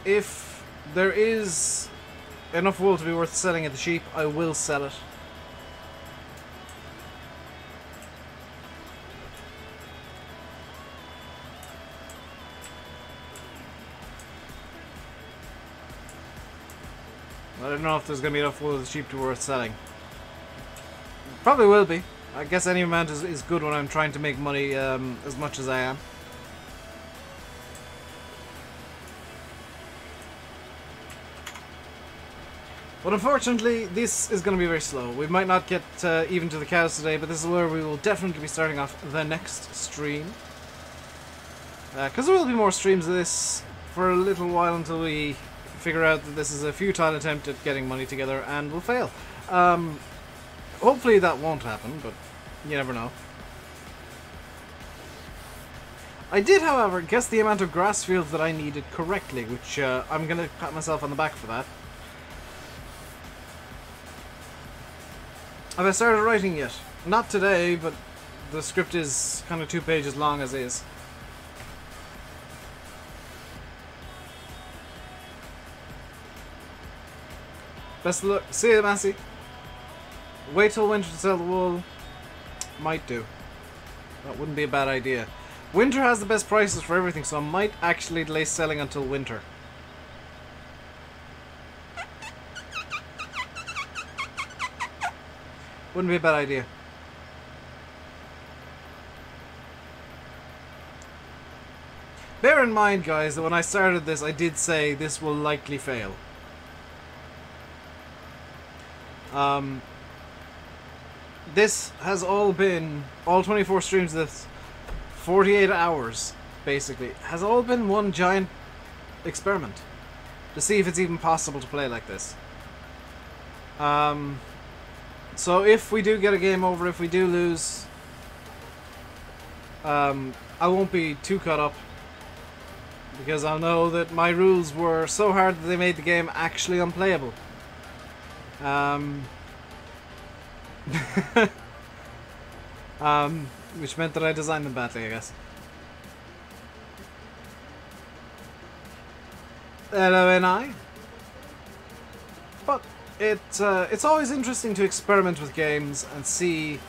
if there is enough wool to be worth selling at the sheep, I will sell it. I don't know if there's going to be enough wool of the sheep to be worth selling. Probably will be. I guess any amount is good when I'm trying to make money as much as I am. But unfortunately, this is going to be very slow. We might not get even to the cows today, but this is where we will definitely be starting off the next stream. Because there will be more streams of this for a little while until we figure out that this is a futile attempt at getting money together and will fail. Hopefully that won't happen, but you never know. I did, however, guess the amount of grass fields that I needed correctly, which I'm going to pat myself on the back for that. Have I started writing yet? Not today, but the script is kind of 2 pages long as is. Best of luck. See you, Massey. Wait till winter to sell the wool. Might do. That wouldn't be a bad idea. Winter has the best prices for everything, so I might actually delay selling until winter. Wouldn't be a bad idea. Bear in mind, guys, that when I started this, I did say this will likely fail. This has all been, all 24 streams of this, 48 hours, basically, has all been one giant experiment to see if it's even possible to play like this. So if we do get a game over, if we do lose, I won't be too caught up, because I'll know that my rules were so hard that they made the game actually unplayable. Which meant that I designed them badly, I guess. Hello, NI. But it's always interesting to experiment with games and see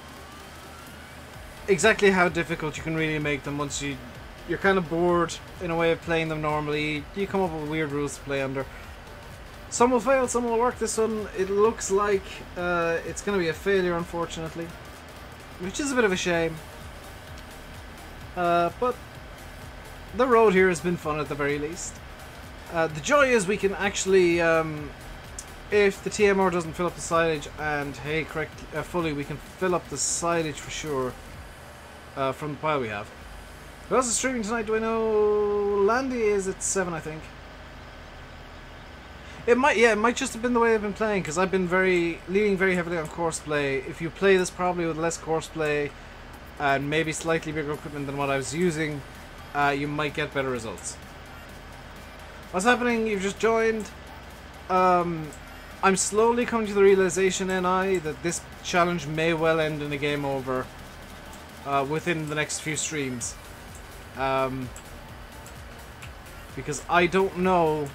exactly how difficult you can really make them once you're kind of bored in a way of playing them normally. You come up with weird rules to play under. Some will fail, some will work. This one, it looks like it's going to be a failure, unfortunately, which is a bit of a shame. But the road here has been fun at the very least. The joy is we can actually, if the TMR doesn't fill up the silage, and hay fully, we can fill up the silage for sure from the pile we have. Who else is streaming tonight? Do I know? Landy is at 7, I think. It might just have been the way I've been playing, because I've been leaning very heavily on course play. If you play this probably with less course play and maybe slightly bigger equipment than what I was using, you might get better results. What's happening? You've just joined. I'm slowly coming to the realization, NI, that this challenge may well end in a game over within the next few streams. Because I don't know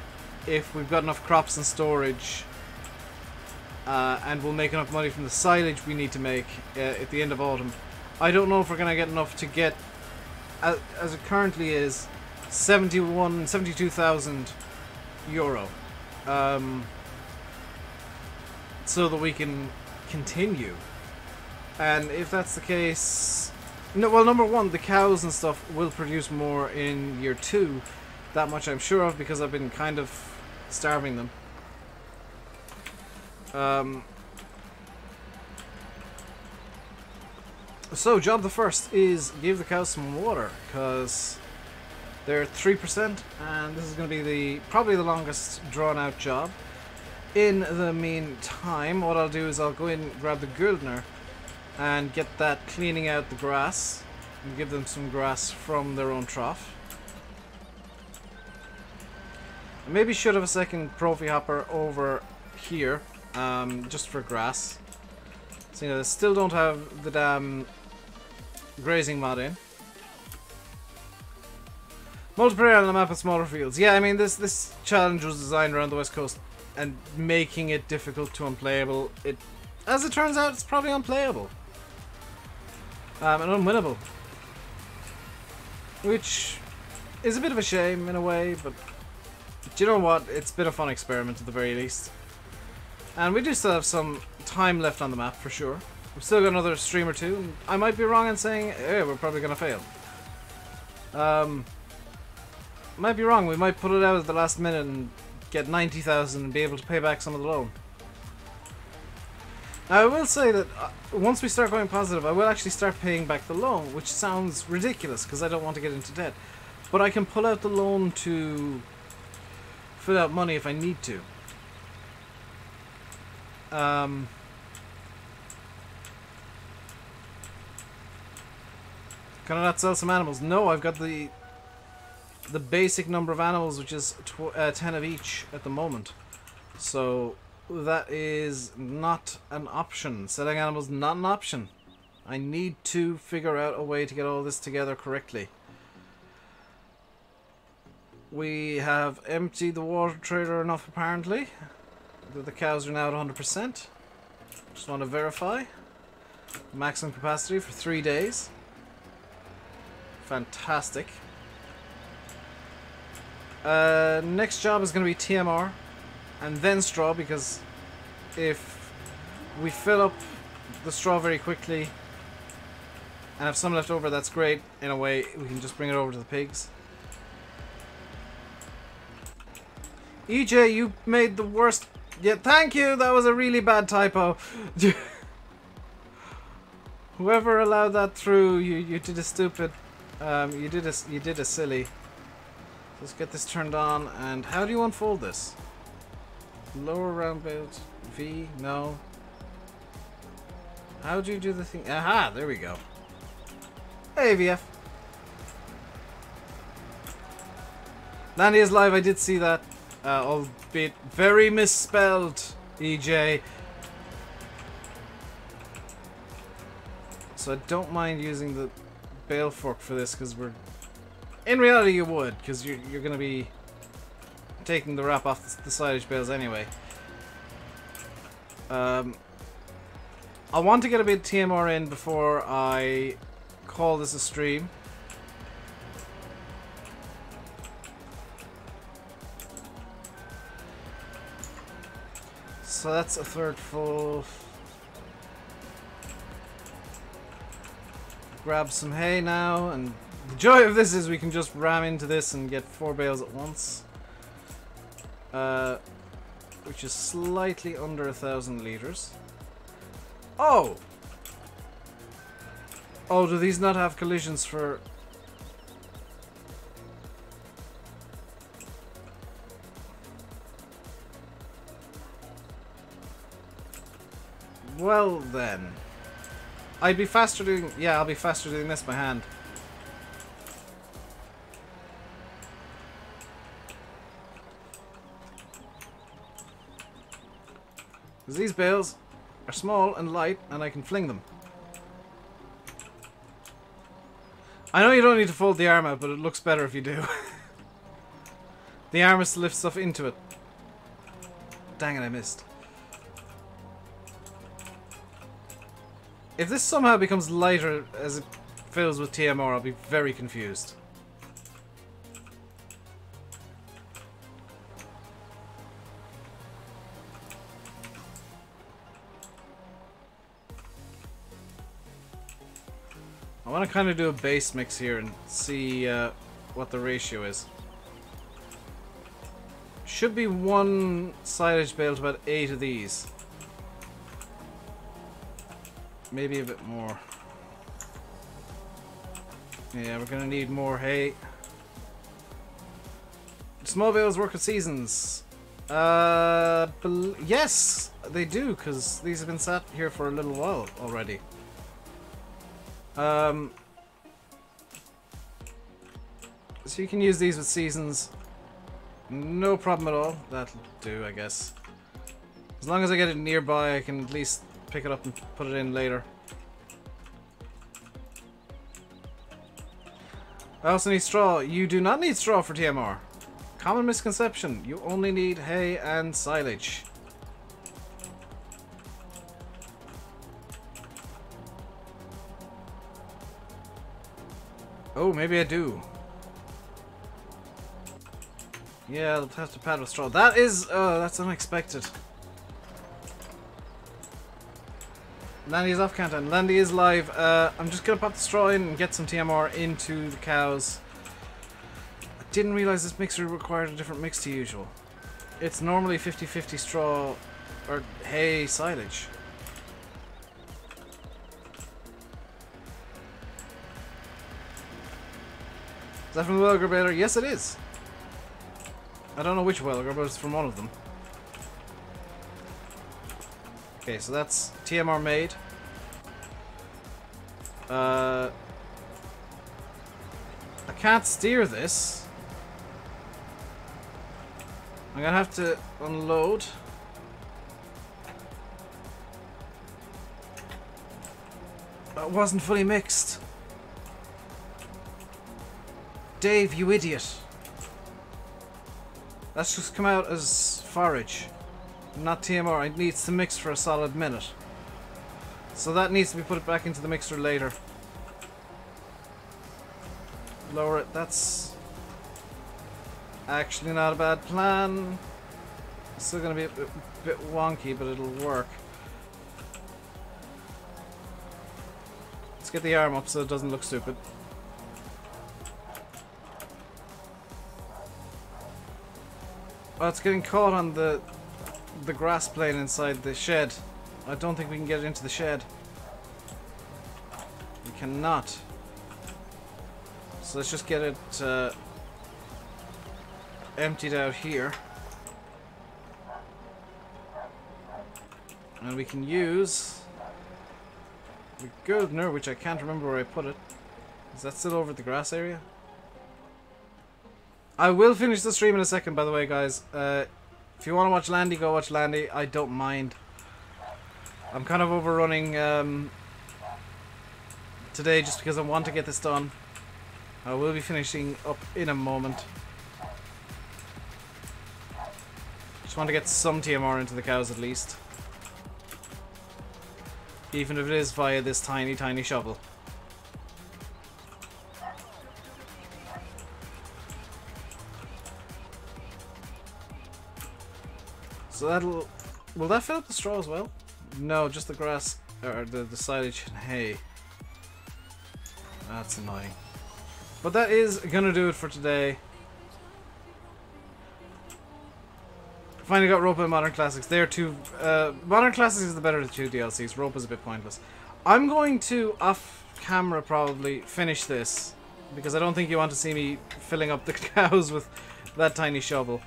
if we've got enough crops and storage and we'll make enough money from the silage we need to make at the end of autumn. I don't know if we're going to get enough to get, as it currently is, 72,000 euro. So that we can continue. And if that's the case... No, well, number one, the cows and stuff will produce more in year 2. That much I'm sure of, because I've been kind of starving them. So, job the first is give the cows some water, because they're 3%, and this is going to be probably the longest drawn out job. In the meantime, what I'll do is I'll go in and grab the Guldner and get that cleaning out the grass and give them some grass from their own trough. I maybe should have a second Profi hopper over here, just for grass. So, you know, they still don't have the damn grazing mod in. Multiplayer on the map of smaller fields. Yeah, I mean, this challenge was designed around the West Coast, and making it difficult to unplayable. As it turns out, it's probably unplayable. And unwinnable. Which is a bit of a shame in a way, but do you know what? It's been a fun experiment at the very least. And we do still have some time left on the map for sure. We've still got another stream or two. And I might be wrong in saying, hey, we're probably going to fail. Might be wrong. We might put it out at the last minute and get 90,000 and be able to pay back some of the loan. Now, I will say that once we start going positive, I will actually start paying back the loan, which sounds ridiculous because I don't want to get into debt. But I can pull out the loan to fill out money if I need to. Can I not sell some animals? No, I've got the basic number of animals, which is 10 of each at the moment. So that is not an option. Selling animals not an option. I need to figure out a way to get all this together correctly. We have emptied the water trailer enough apparently. The cows are now at 100%. Just want to verify. Maximum capacity for 3 days. Fantastic. Next job is going to be TMR and then straw, because if we fill up the straw very quickly and have some left over, that's great. In a way, we can just bring it over to the pigs. EJ, you made the worst. Yeah, thank you. That was a really bad typo. Whoever allowed that through, you did a stupid. You did a silly. Let's get this turned on. And how do you unfold this? Lower roundabout V? No. How do you do the thing? Aha! There we go. Hey, VF. Landy is live. I did see that. Albeit very misspelled, EJ. So I don't mind using the bale fork for this, because we're... In reality you would, because you're going to be taking the wrap off the silage bales anyway. I want to get a bit of TMR in before I call this a stream. So that's a third full. Grab some hay now, and the joy of this is we can just ram into this and get 4 bales at once. Which is slightly under 1,000 liters. Oh! Oh, do these not have collisions for... Well then. I'd be faster doing... Yeah, I'll be faster doing this by hand. Because these bales are small and light, and I can fling them. I know you don't need to fold the arm out, but it looks better if you do. The arm is to lift stuff into it. Dang it, I missed. If this somehow becomes lighter as it fills with TMR, I'll be very confused. I want to kind of do a base mix here and see what the ratio is. Should be 1 silage bale to about 8 of these. Maybe a bit more. Yeah, we're gonna need more hay. Small bales work with seasons. Yes, they do, because these have been sat here for a little while already. So you can use these with seasons. No problem at all. That'll do, I guess. As long as I get it nearby, I can at least pick it up and put it in later. I also need straw. You do not need straw for TMR. Common misconception. You only need hay and silage. Oh, maybe I do. Yeah, I'll have to pad with straw. That is, that's unexpected. Landy is off countdown. Landy is live. I'm just gonna pop the straw in and get some TMR into the cows. I didn't realize this mixer required a different mix to usual. It's normally 50-50 straw or hay silage. Is that from the Welger baler? Yes, it is. I don't know which Welger, but it's from one of them. Okay, so that's TMR made. I can't steer this. I'm gonna have to unload. It wasn't fully mixed. Dave, you idiot. That's just come out as forage, not TMR. It needs to mix for a solid minute. So that needs to be put back into the mixer later. Lower it. That's actually not a bad plan. It's still going to be a bit wonky, but it'll work. Let's get the arm up so it doesn't look stupid. Oh, it's getting caught on the grass plane inside the shed. I don't think we can get it into the shed. We cannot. So let's just get it emptied out here. And we can use the Gildner, which I can't remember where I put it. Is that still over at the grass area? I will finish the stream in a second, by the way, guys. If you want to watch Landy, go watch Landy. I don't mind. I'm kind of overrunning today just because I want to get this done. I will be finishing up in a moment. Just want to get some TMR into the cows at least. Even if it is via this tiny, tiny shovel. So that'll... Will that fill up the straw as well? No, just the grass, or the silage and hay. That's annoying. But that is gonna do it for today. Finally got Ropa and Modern Classics. They're two... Modern Classics is the better of the two DLCs. Ropa's a bit pointless. I'm going to, off camera probably, finish this. Because I don't think you want to see me filling up the cows with that tiny shovel.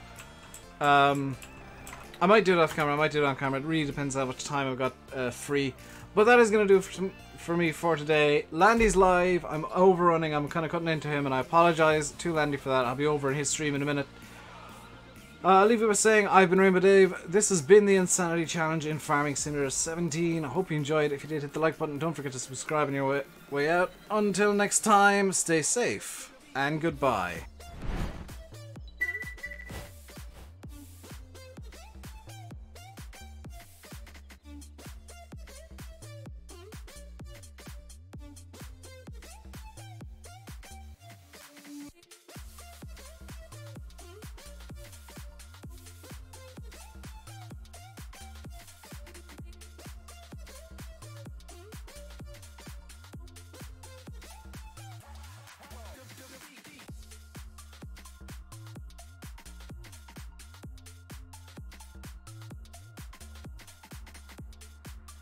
I might do it off camera, I might do it on camera. It really depends on how much time I've got free. But that is going to do it for me for today. Landy's live. I'm overrunning. I'm kind of cutting into him, and I apologise to Landy for that. I'll be over in his stream in a minute. I'll leave it with saying I've been RainbowDave. This has been the Insanity Challenge in Farming Simulator 17. I hope you enjoyed. If you did, hit the like button. Don't forget to subscribe on your way out. Until next time, stay safe, and goodbye.